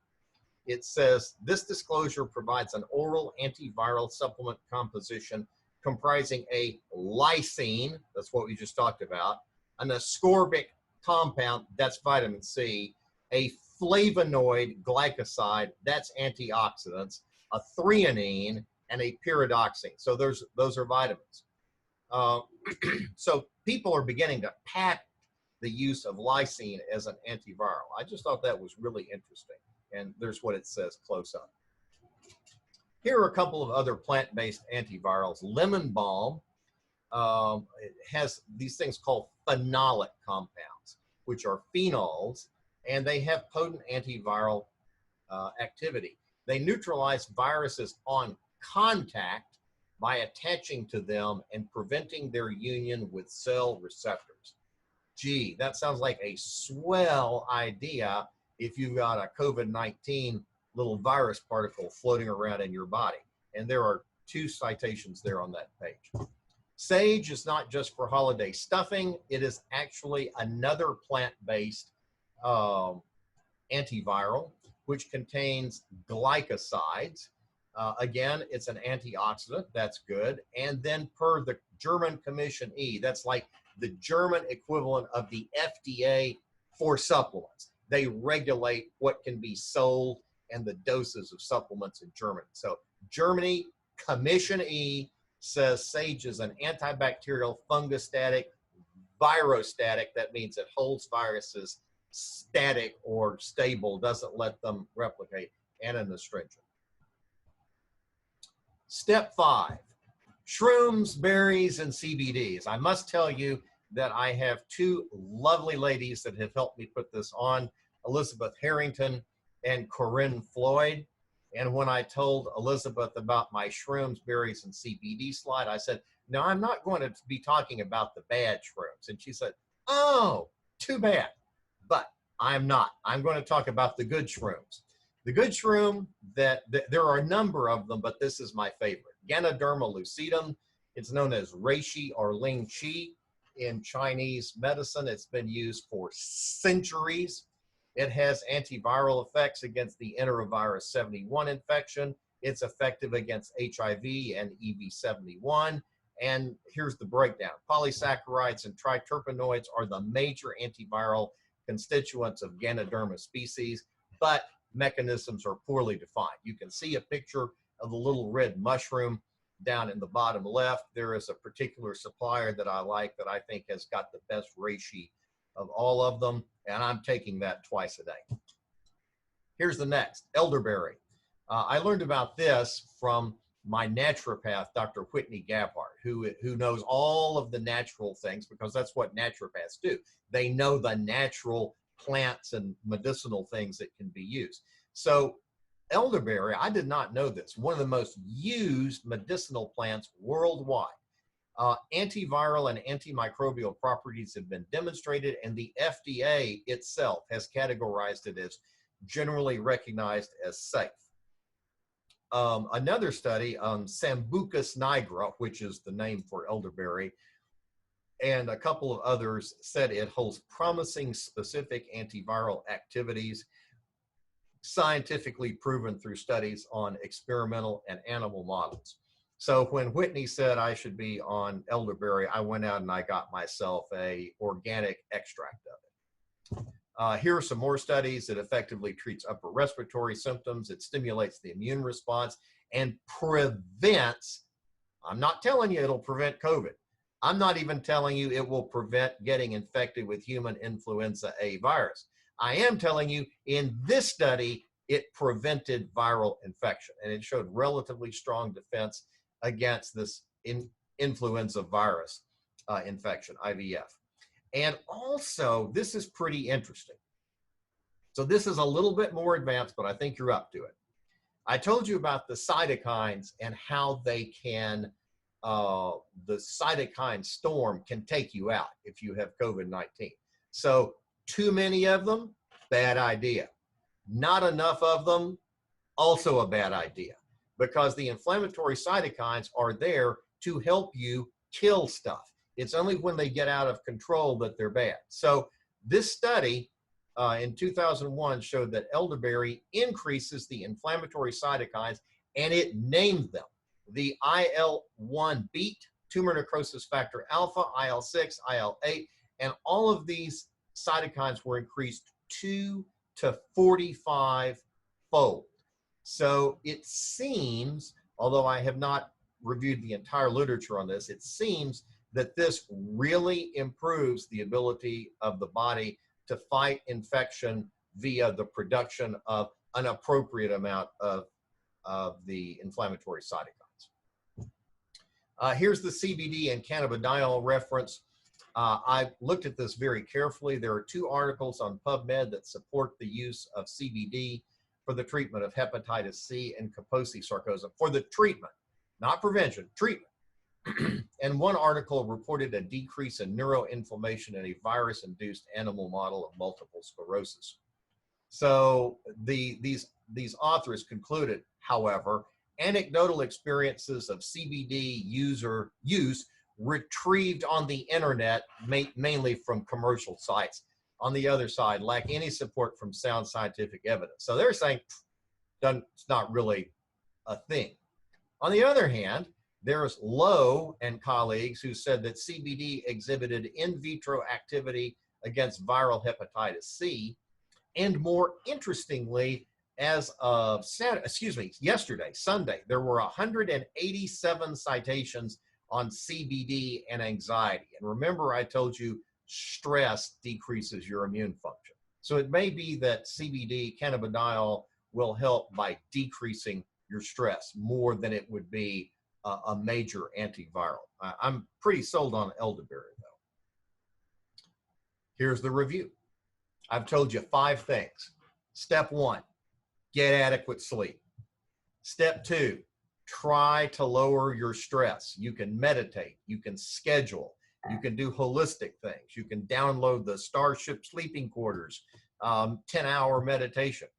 it says this disclosure provides an oral antiviral supplement composition comprising a lysine, that's what we just talked about, an ascorbic compound, that's vitamin C, a flavonoid glycoside, that's antioxidants, a threonine, and a pyridoxine. So those are vitamins. So people are beginning to patent the use of lysine as an antiviral. I just thought that was really interesting. And there's what it says close up. Here are a couple of other plant-based antivirals. Lemon balm, it has these things called phenolic compounds, which are phenols, and they have potent antiviral activity. They neutralize viruses on contact by attaching to them and preventing their union with cell receptors. Gee, that sounds like a swell idea if you've got a COVID-19 little virus particle floating around in your body. And there are 2 citations there on that page. Sage is not just for holiday stuffing. It is actually another plant-based antiviral, which contains glycosides. Again, it's an antioxidant. That's good. And then per the German Commission E, that's like the German equivalent of the FDA for supplements. They regulate what can be sold and the doses of supplements in Germany. So Germany, Commission E, says sage is an antibacterial, fungostatic, virostatic. That means it holds viruses static or stable, doesn't let them replicate, and an astringent. Step 5, shrooms, berries, and CBDs. I must tell you that I have 2 lovely ladies that have helped me put this on, Elizabeth Harrington and Corinne Floyd. And when I told Elizabeth about my shrooms, berries, and CBD slide, I said, no, I'm not going to be talking about the bad shrooms. And she said, oh, too bad. But I'm not. I'm going to talk about the good shrooms. The good shroom, that there are a number of them, but this is my favorite. Ganoderma lucidum. It's known as reishi or ling qi in Chinese medicine. It's been used for centuries. It has antiviral effects against the enterovirus 71 infection. It's effective against HIV and EV71. And here's the breakdown. Polysaccharides and triterpenoids are the major antiviral constituents of Ganoderma species, but mechanisms are poorly defined. You can see a picture of the little red mushroom down in the bottom left. There is a particular supplier that I like that I think has got the best reishi of all of them, and I'm taking that twice a day. Here's the next, elderberry. I learned about this from my naturopath, Dr. Whitney Gabhart, who knows all of the natural things, because that's what naturopaths do. They know the natural plants and medicinal things that can be used. So elderberry, I did not know this, one of the most used medicinal plants worldwide. Antiviral and antimicrobial properties have been demonstrated, and the FDA itself has categorized it as generally recognized as safe. Another study on Sambucus nigra, which is the name for elderberry, and a couple of others said it holds promising specific antiviral activities, scientifically proven through studies on experimental and animal models. So when Whitney said I should be on elderberry, I went out and I got myself a organic extract of it. Here are some more studies. It effectively treats upper respiratory symptoms. It stimulates the immune response and prevents, I'm not telling you it'll prevent COVID. I'm not even telling you it will prevent getting infected with human influenza A virus. I am telling you in this study, it prevented viral infection, and it showed relatively strong defense against this influenza virus infection, IVF. And also, this is pretty interesting. So this is a little bit more advanced, but I think you're up to it. I told you about the cytokines and how they can, the cytokine storm can take you out if you have COVID-19. So too many of them, bad idea. Not enough of them, also a bad idea, because the inflammatory cytokines are there to help you kill stuff. It's only when they get out of control that they're bad. So this study in 2001 showed that elderberry increases the inflammatory cytokines, and it named them. The IL-1 beat, tumor necrosis factor alpha, IL-6, IL-8, and all of these cytokines were increased 2 to 45-fold. So it seems, although I have not reviewed the entire literature on this, it seems that this really improves the ability of the body to fight infection via the production of an appropriate amount of the inflammatory cytokines. Here's the CBD and cannabidiol reference. I looked at this very carefully. There are 2 articles on PubMed that support the use of CBD for the treatment of hepatitis C and Kaposi sarcosis, for the treatment, not prevention, treatment. And one article reported a decrease in neuroinflammation in a virus-induced animal model of multiple sclerosis. So these authors concluded, however, anecdotal experiences of CBD use retrieved on the internet, mainly from commercial sites, on the other side lack any support from sound scientific evidence. So they're saying it's not really a thing. On the other hand, there's Lowe and colleagues who said that CBD exhibited in vitro activity against viral hepatitis C. And more interestingly, as of yesterday, Sunday, there were 187 citations on CBD and anxiety. And remember, I told you stress decreases your immune function. So it may be that CBD, cannabidiol, will help by decreasing your stress more than it would be a major antiviral. I'm pretty sold on elderberry, though. Here's the review. I've told you 5 things. Step 1, get adequate sleep. Step 2, try to lower your stress. You can meditate, you can schedule, you can do holistic things. You can download the Starship Sleeping Quarters, 10-hour meditation.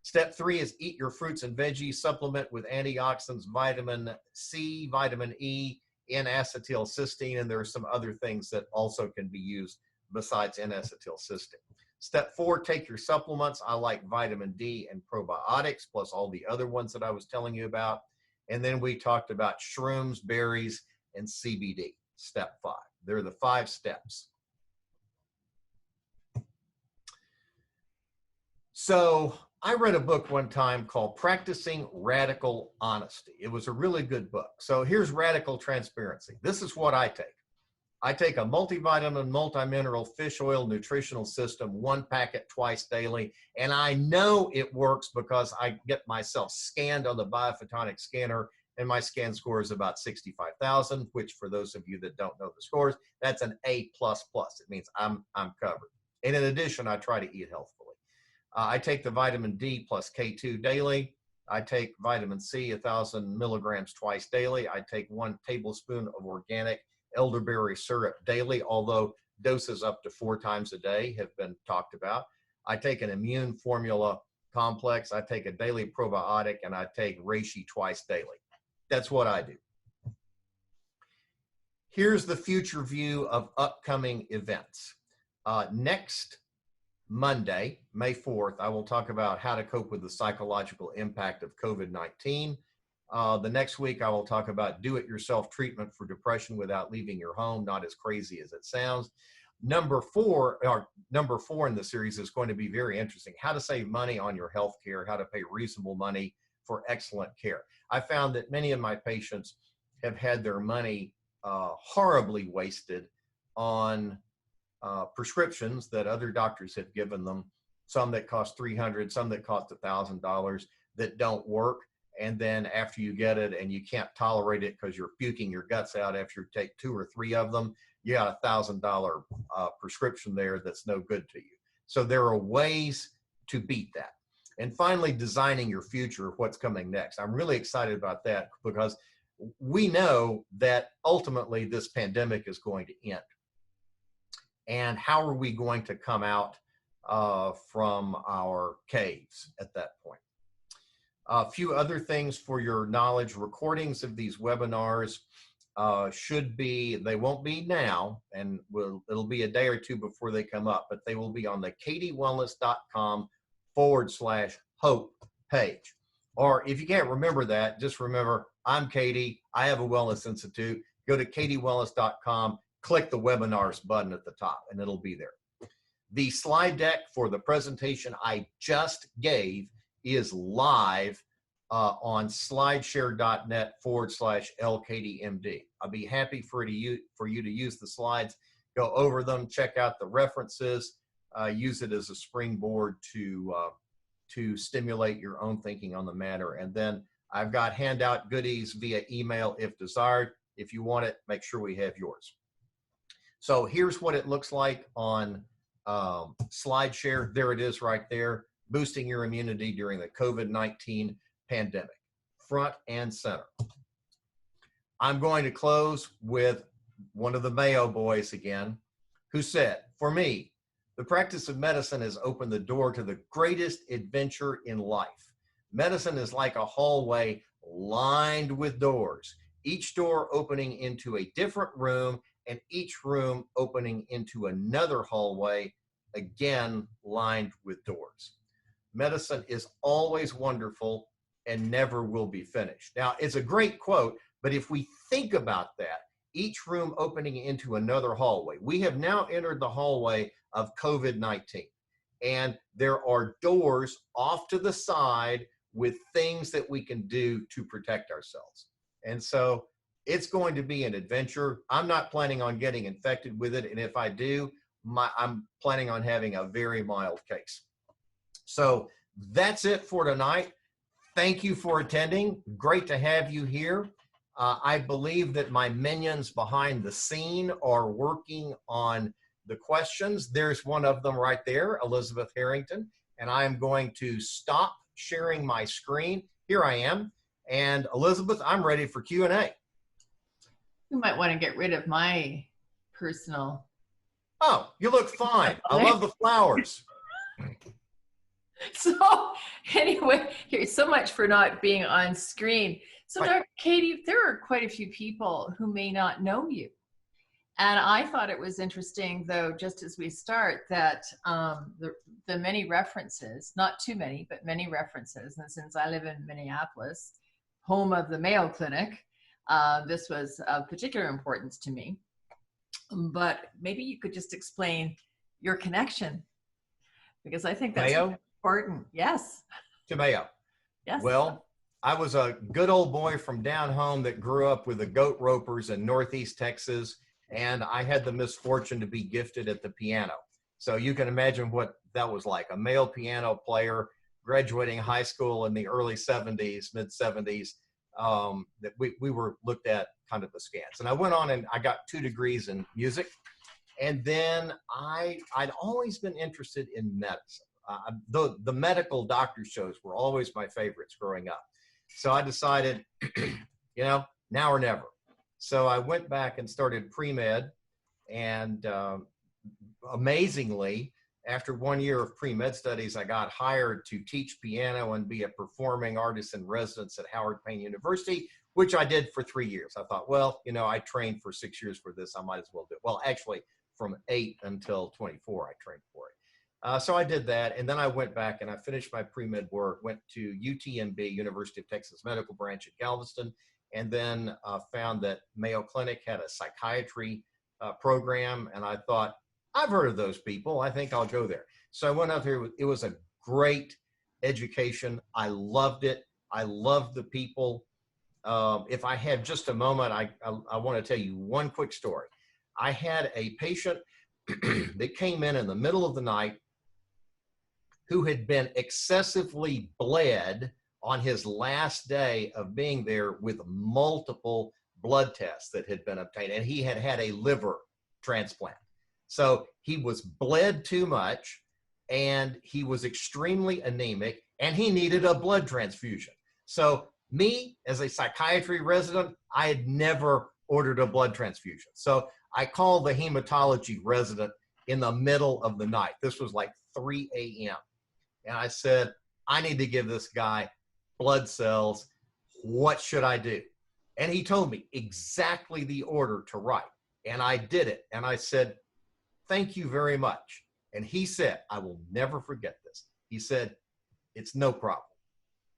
Step 3 is eat your fruits and veggies, supplement with antioxidants, vitamin C, vitamin E, N-acetylcysteine, and there are some other things that also can be used besides N-acetylcysteine. Step 4, take your supplements. I like vitamin D and probiotics, plus all the other ones that I was telling you about. And then we talked about shrooms, berries, and CBD. Step 5. They're the 5 steps. So I read a book one time called Practicing Radical Honesty. It was a really good book. So here's radical transparency. This is what I take. I take a multivitamin, multimineral fish oil nutritional system, 1 packet twice daily, and I know it works because I get myself scanned on the biophotonic scanner, and my scan score is about 65,000, which for those of you that don't know the scores, that's an A++. It means I'm covered. And in addition, I try to eat healthfully. I take the vitamin D plus K2 daily. I take vitamin C, 1,000 milligrams twice daily. I take 1 tablespoon of organic elderberry syrup daily, although doses up to 4 times a day have been talked about. I take an immune formula complex. I take a daily probiotic, and I take reishi twice daily. That's what I do. Here's the future view of upcoming events. Next Monday, May 4th, I will talk about how to cope with the psychological impact of COVID-19. The next week, I will talk about do-it-yourself treatment for depression without leaving your home, not as crazy as it sounds. Number four in the series is going to be very interesting, how to save money on your health care, how to pay reasonable money for excellent care. I found that many of my patients have had their money horribly wasted on prescriptions that other doctors have given them, some that cost $300, some that cost $1,000 that don't work. And then after you get it and you can't tolerate it because you're puking your guts out after you take 2 or 3 of them, you got a $1,000 prescription there that's no good to you. So there are ways to beat that. And finally, designing your future, what's coming next. I'm really excited about that because we know that ultimately this pandemic is going to end. And how are we going to come out from our caves at that point? A few other things for your knowledge. Recordings of these webinars should be, they won't be now, and it'll be a day or 2 before they come up, but they will be on the CadyWellness.com/hope page. Or if you can't remember that, just remember, I'm Cady, I have a Wellness Institute. Go to CadyWellness.com, click the webinars button at the top, and it'll be there. The slide deck for the presentation I just gave is live on slideshare.net/LCadyMD. I'll be happy for you to use the slides, go over them, check out the references, use it as a springboard to stimulate your own thinking on the matter. And then I've got handout goodies via email if desired. If you want it, make sure we have yours. So here's what it looks like on SlideShare. There it is right there. Boosting your immunity during the COVID-19 pandemic, front and center. I'm going to close with one of the Mayo boys again, who said, "For me, the practice of medicine has opened the door to the greatest adventure in life. Medicine is like a hallway lined with doors, each door opening into a different room and each room opening into another hallway again, lined with doors. Medicine is always wonderful and never will be finished. Now, it's a great quote, but if we think about that, each room opening into another hallway, we have now entered the hallway of COVID-19, and there are doors off to the side with things that we can do to protect ourselves. And so it's going to be an adventure. I'm not planning on getting infected with it, and if I do, I'm planning on having a very mild case. So that's it for tonight. Thank you for attending. Great to have you here. I believe that my minions behind the scene are working on the questions. There's one of them right there, Elizabeth Harrington, and I am going to stop sharing my screen. Here I am. And Elizabeth, I'm ready for Q&A. You might want to get rid of my personal. Oh, you look fine. I love the flowers. So anyway, here's so much for not being on screen. So Dr. Cady, there are quite a few people who may not know you. And I thought it was interesting, though, just as we start, that the many references, not too many, but many references. And since I live in Minneapolis, home of the Mayo Clinic, this was of particular importance to me. But maybe you could just explain your connection, because I think that's Mayo? Important. Yes. To Mayo. Yes. Well, I was a good old boy from down home that grew up with the goat ropers in Northeast Texas, and I had the misfortune to be gifted at the piano. So you can imagine what that was like, a male piano player graduating high school in the early 70s, mid 70s, that we were looked at kind of askance. And I went on and I got 2 degrees in music. And then I'd always been interested in medicine. The medical doctor shows were always my favorites growing up. So I decided, you know, now or never. So I went back and started pre-med, and amazingly, after 1 year of pre-med studies, I got hired to teach piano and be a performing artist in residence at Howard Payne University, which I did for 3 years. I thought, well, you know, I trained for 6 years for this. I might as well do it. Well, actually, from 8 until 24, I trained for it. So I did that, and then I went back and I finished my pre-med work, went to UTMB, University of Texas Medical Branch at Galveston, and then found that Mayo Clinic had a psychiatry program, and I thought, I've heard of those people. I think I'll go there. So I went out there. It was a great education. I loved it. I loved the people. If I have just a moment, I want to tell you one quick story. I had a patient that came in the middle of the night who had been excessively bled on his last day of being there with multiple blood tests that had been obtained, and he had had a liver transplant. So he was bled too much, and he was extremely anemic, and he needed a blood transfusion. So me, as a psychiatry resident, I had never ordered a blood transfusion. So I called the hematology resident in the middle of the night. This was like 3 a.m. And I said, I need to give this guy blood cells. What should I do? And he told me exactly the order to write. And I did it. And I said, thank you very much. And he said, I will never forget this. He said, it's no problem.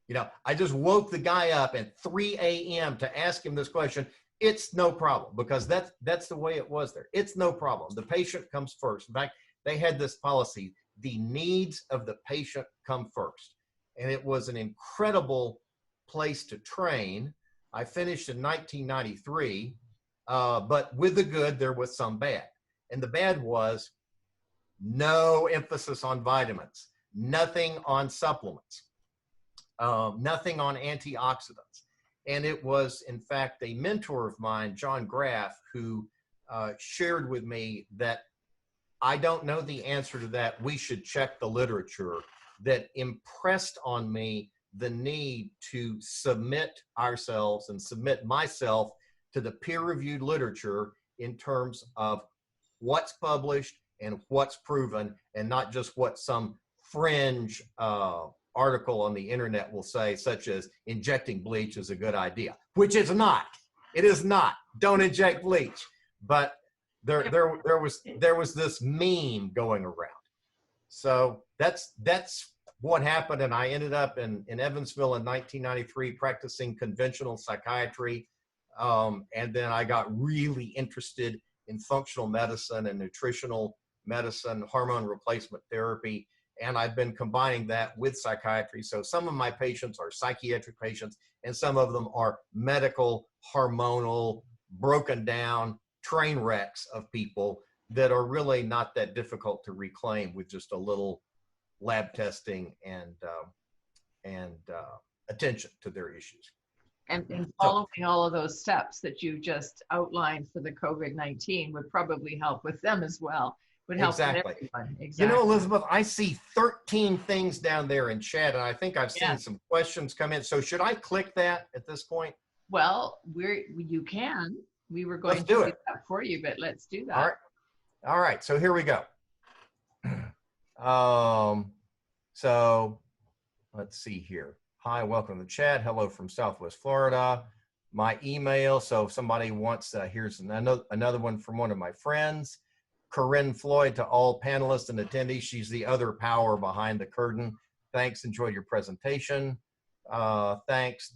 You know, I just woke the guy up at 3 a.m. to ask him this question. It's no problem, because that's the way it was there. It's no problem. The patient comes first. In fact, they had this policy, the needs of the patient come first. And it was an incredible place to train. I finished in 1993, but with the good, there was some bad. And the bad was no emphasis on vitamins, nothing on supplements, nothing on antioxidants. And it was, in fact, a mentor of mine, John Graff, who shared with me that I don't know the answer to that. We should check the literature, that impressed on me the need to submit ourselves and submit myself to the peer-reviewed literature in terms of what's published and what's proven, and not just what some fringe article on the internet will say, such as injecting bleach is a good idea, which it's not. It is not. Don't inject bleach. But there was this meme going around. So that's what happened. And I ended up in Evansville in 1993 practicing conventional psychiatry. And then I got really interested in functional medicine and nutritional medicine, hormone replacement therapy. And I've been combining that with psychiatry. So some of my patients are psychiatric patients, and some of them are medical, hormonal, broken down train wrecks of people that are really not that difficult to reclaim with just a little lab testing and attention to their issues. And following all of those steps that you just outlined for the COVID-19 would probably help with them as well. Would help Exactly. with everyone. Exactly. You know, Elizabeth, I see 13 things down there in chat, and I think I've seen Yes. some questions come in. So should I click that at this point? Well, you can. We were going Let's to do do it. that for you, but let's do that. All right. All right. So here we go. So let's see here. Hi, welcome to the chat. Hello from Southwest Florida. My email. So if somebody wants, here's another one from one of my friends. Corinne Floyd, to all panelists and attendees. She's the other power behind the curtain. Thanks. Enjoyed your presentation. Thanks.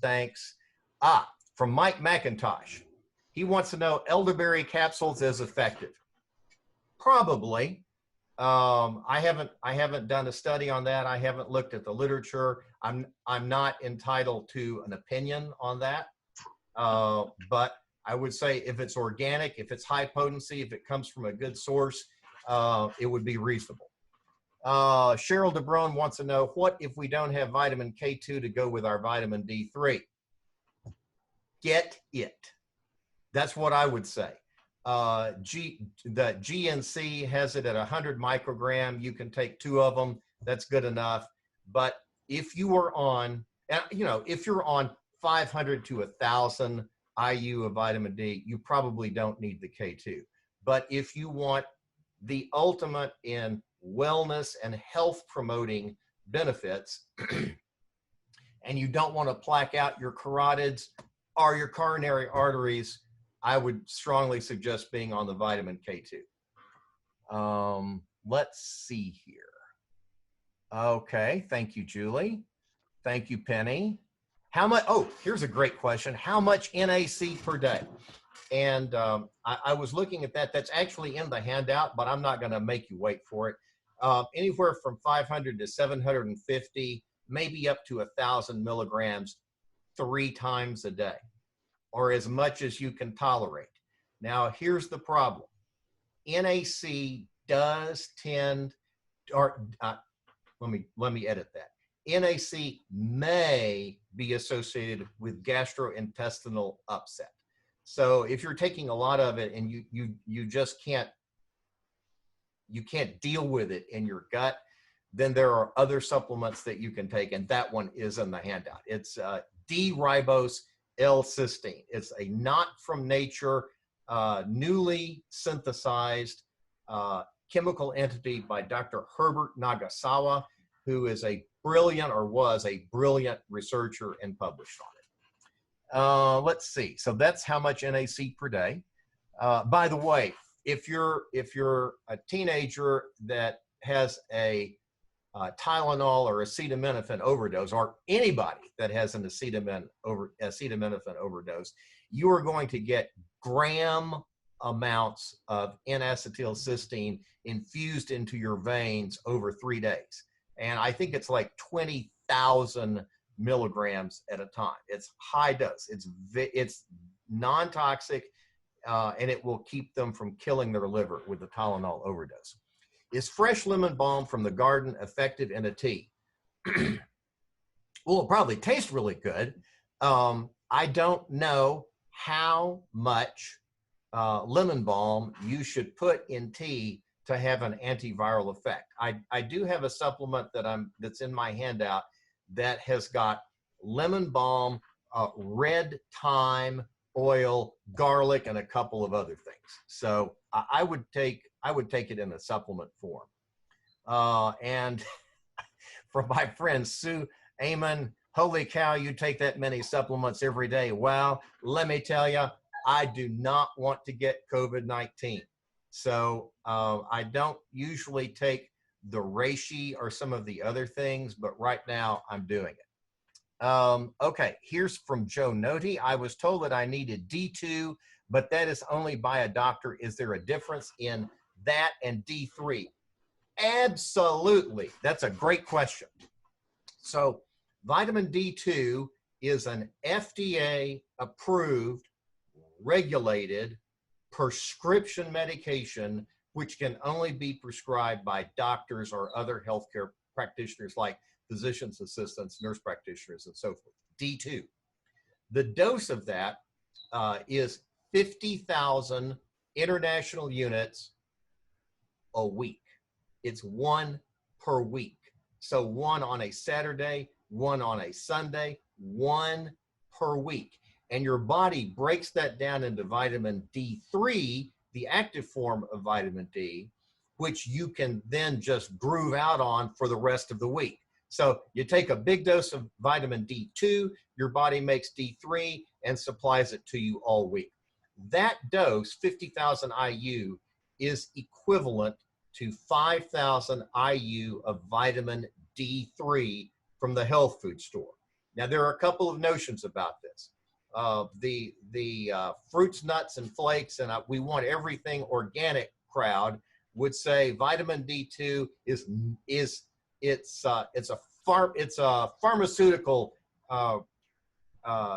From Mike McIntosh. He wants to know, elderberry capsules is effective. Probably. I haven't done a study on that. I haven't looked at the literature. I'm not entitled to an opinion on that. But I would say if it's organic, if it's high potency, if it comes from a good source, it would be reasonable. Cheryl DeBrone wants to know, what if we don't have vitamin K2 to go with our vitamin D3? Get it. That's what I would say. The GNC has it at 100 microgram. You can take 2 of them. That's good enough. But if you are on, if you're on 500 to 1,000 IU of vitamin D, you probably don't need the K2. But if you want the ultimate in wellness and health promoting benefits, and you don't want to plaque out your carotids or your coronary arteries, I would strongly suggest being on the vitamin K2. Let's see here. Okay, thank you, Julie. Thank you, Penny. How much, here's a great question. How much NAC per day? And I was looking at that. That's actually in the handout, but I'm not gonna make you wait for it. Anywhere from 500 to 750, maybe up to 1,000 milligrams 3 times a day, or as much as you can tolerate. Now, here's the problem. NAC does tend, or let me edit that. NAC may be associated with gastrointestinal upset. So if you're taking a lot of it and you just can't deal with it in your gut, then there are other supplements that you can take, and that one is in the handout. It's D-ribose L-cysteine. It's a not from nature, newly synthesized chemical entity by Dr. Herbert Nagasawa, who is a brilliant, or was a brilliant researcher and published on it. Let's see. So that's how much NAC per day. By the way, if you're a teenager that has a Tylenol or acetaminophen overdose, or anybody that has an acetaminophen overdose, you are going to get gram amounts of N-acetylcysteine infused into your veins over 3 days. And I think it's like 20,000 milligrams at a time. It's high dose. It's non-toxic, and it will keep them from killing their liver with the Tylenol overdose. Is fresh lemon balm from the garden effective in a tea? Well, it'll probably taste really good. I don't know how much lemon balm you should put in tea to have an antiviral effect. I do have a supplement that's in my handout that has got lemon balm, red thyme oil, garlic, and a couple of other things. So I would take it in a supplement form. And from my friend Sue Amon, holy cow, you take that many supplements every day. Well, let me tell you, I do not want to get COVID-19. So I don't usually take the reishi or some of the other things, but right now I'm doing it. Okay, here's from Joe Noti. I was told that I needed D2, but that is only by a doctor. Is there a difference in that and D3? Absolutely. That's a great question. So vitamin D2 is an FDA approved, regulated prescription medication, which can only be prescribed by doctors or other healthcare practitioners like physician's assistants, nurse practitioners, and so forth. D2. The dose of that is 50,000 international units a week. It's one per week. So one on a Saturday, one on a Sunday, one per week. And your body breaks that down into vitamin D3, the active form of vitamin D, which you can then just groove out on for the rest of the week. So you take a big dose of vitamin D2, your body makes D3 and supplies it to you all week. That dose, 50,000 IU, is equivalent to 5,000 IU of vitamin D3 from the health food store. Now, there are a couple of notions about this. The fruits, nuts, and flakes, and we want everything organic crowd would say vitamin D2 is a pharmaceutical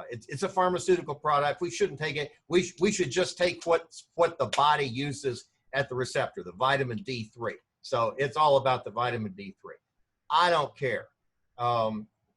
it's a pharmaceutical product. We shouldn't take it. We should just take what the body uses at the receptor, the vitamin D3. So it's all about the vitamin D3. I don't care.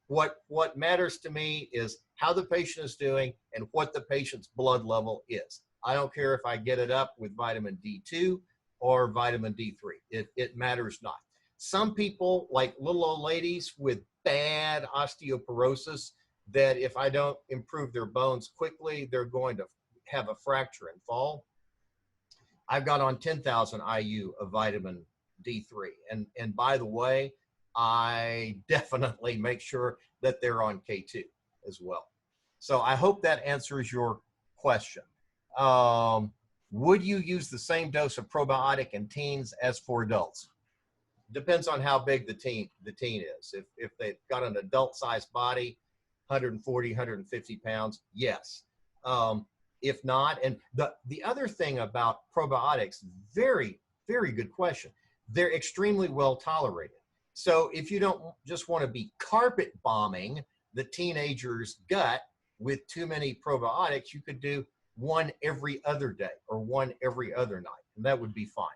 What matters to me is how the patient is doing and what the patient's blood level is. I don't care if I get it up with vitamin D2 or vitamin D3. It matters not. Some people, like little old ladies with bad osteoporosis, that if I don't improve their bones quickly, they're going to have a fracture and fall. I've got on 10,000 IU of vitamin D3. And by the way, I definitely make sure that they're on K2 as well. So I hope that answers your question. Would you use the same dose of probiotic in teens as for adults? Depends on how big the teen is. If they've got an adult-sized body, 140, 150 pounds, yes. If not, and the other thing about probiotics, very, very good question. They're extremely well tolerated. So if you don't just want to be carpet bombing the teenager's gut with too many probiotics, you could do one every other day or one every other night, and that would be fine.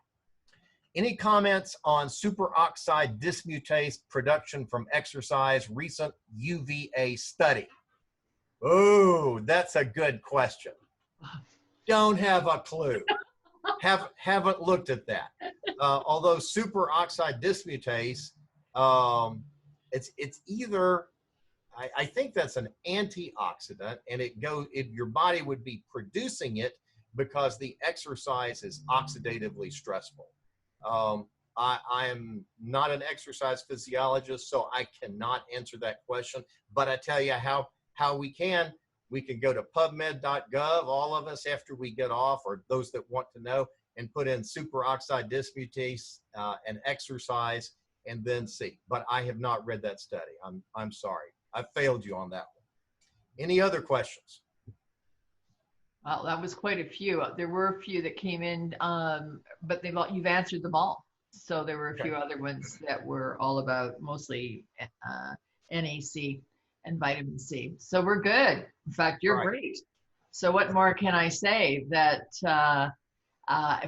Any comments on superoxide dismutase production from exercise, recent UVA study? Oh, that's a good question. Don't have a clue. Haven't looked at that. Although superoxide dismutase, it's either, I think that's an antioxidant, and your body would be producing it because the exercise is oxidatively stressful. I am not an exercise physiologist, so I cannot answer that question. But I tell you how we can go to pubmed.gov, all of us, after we get off, or those that want to know, and put in superoxide dismutase and exercise, and then see. But I have not read that study. I'm sorry. I failed you on that one. Any other questions? Well, that was quite a few. There were a few that came in, but you've answered them all. So there were a few other ones that were all about mostly NAC and vitamin C. So we're good. In fact, you're great. So what more can I say? That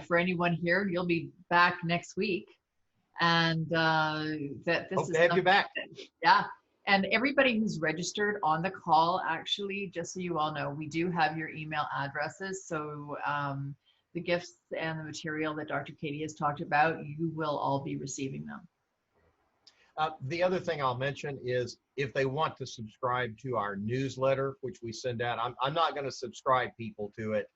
for anyone here, you'll be back next week, and that this hope to have you back. Yeah. And everybody who's registered on the call, actually, just so you all know, we do have your email addresses. So the gifts and the material that Dr. Cady has talked about, you will all be receiving them. The other thing I'll mention is if they want to subscribe to our newsletter, which we send out, I'm not going to subscribe people to it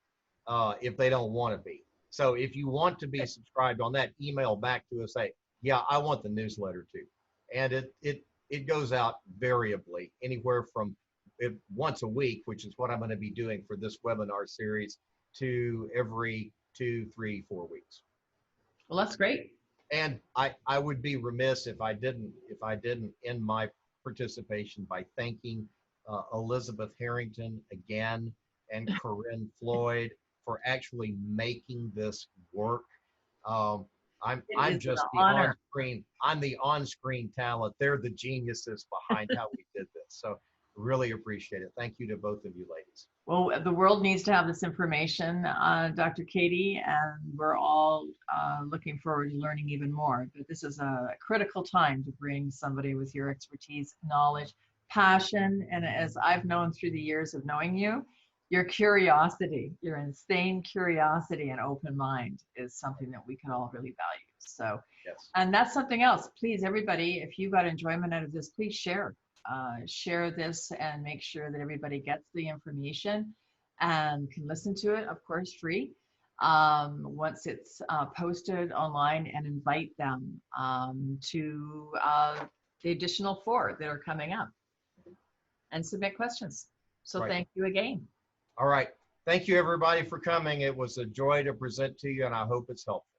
if they don't want to be. So if you want to be subscribed on that, email back to us, say, yeah, I want the newsletter too. And it goes out variably, anywhere from once a week, which is what I'm going to be doing for this webinar series, to every 2, 3, 4 weeks. Well, that's great. And I would be remiss if I didn't end my participation by thanking Elizabeth Harrington again and Corinne Floyd for actually making this work. Um, It I'm is an just the honor. on-screen. I'm the on-screen talent. They're the geniuses behind how we did this. So really appreciate it. Thank you to both of you ladies. Well, the world needs to have this information, Dr. Cady, and we're all looking forward to learning even more. But this is a critical time to bring somebody with your expertise, knowledge, passion, and as I've known through the years of knowing you, your curiosity, your insane curiosity and open mind is something that we can all really value. So, Yes. and that's something else. Please, everybody, if you got enjoyment out of this, please share. Share this and make sure that everybody gets the information and can listen to it, of course, free, once it's posted online, and invite them to the additional 4 that are coming up and submit questions. So Right. thank you again. All right. Thank you, everybody, for coming. It was a joy to present to you, and I hope it's helpful.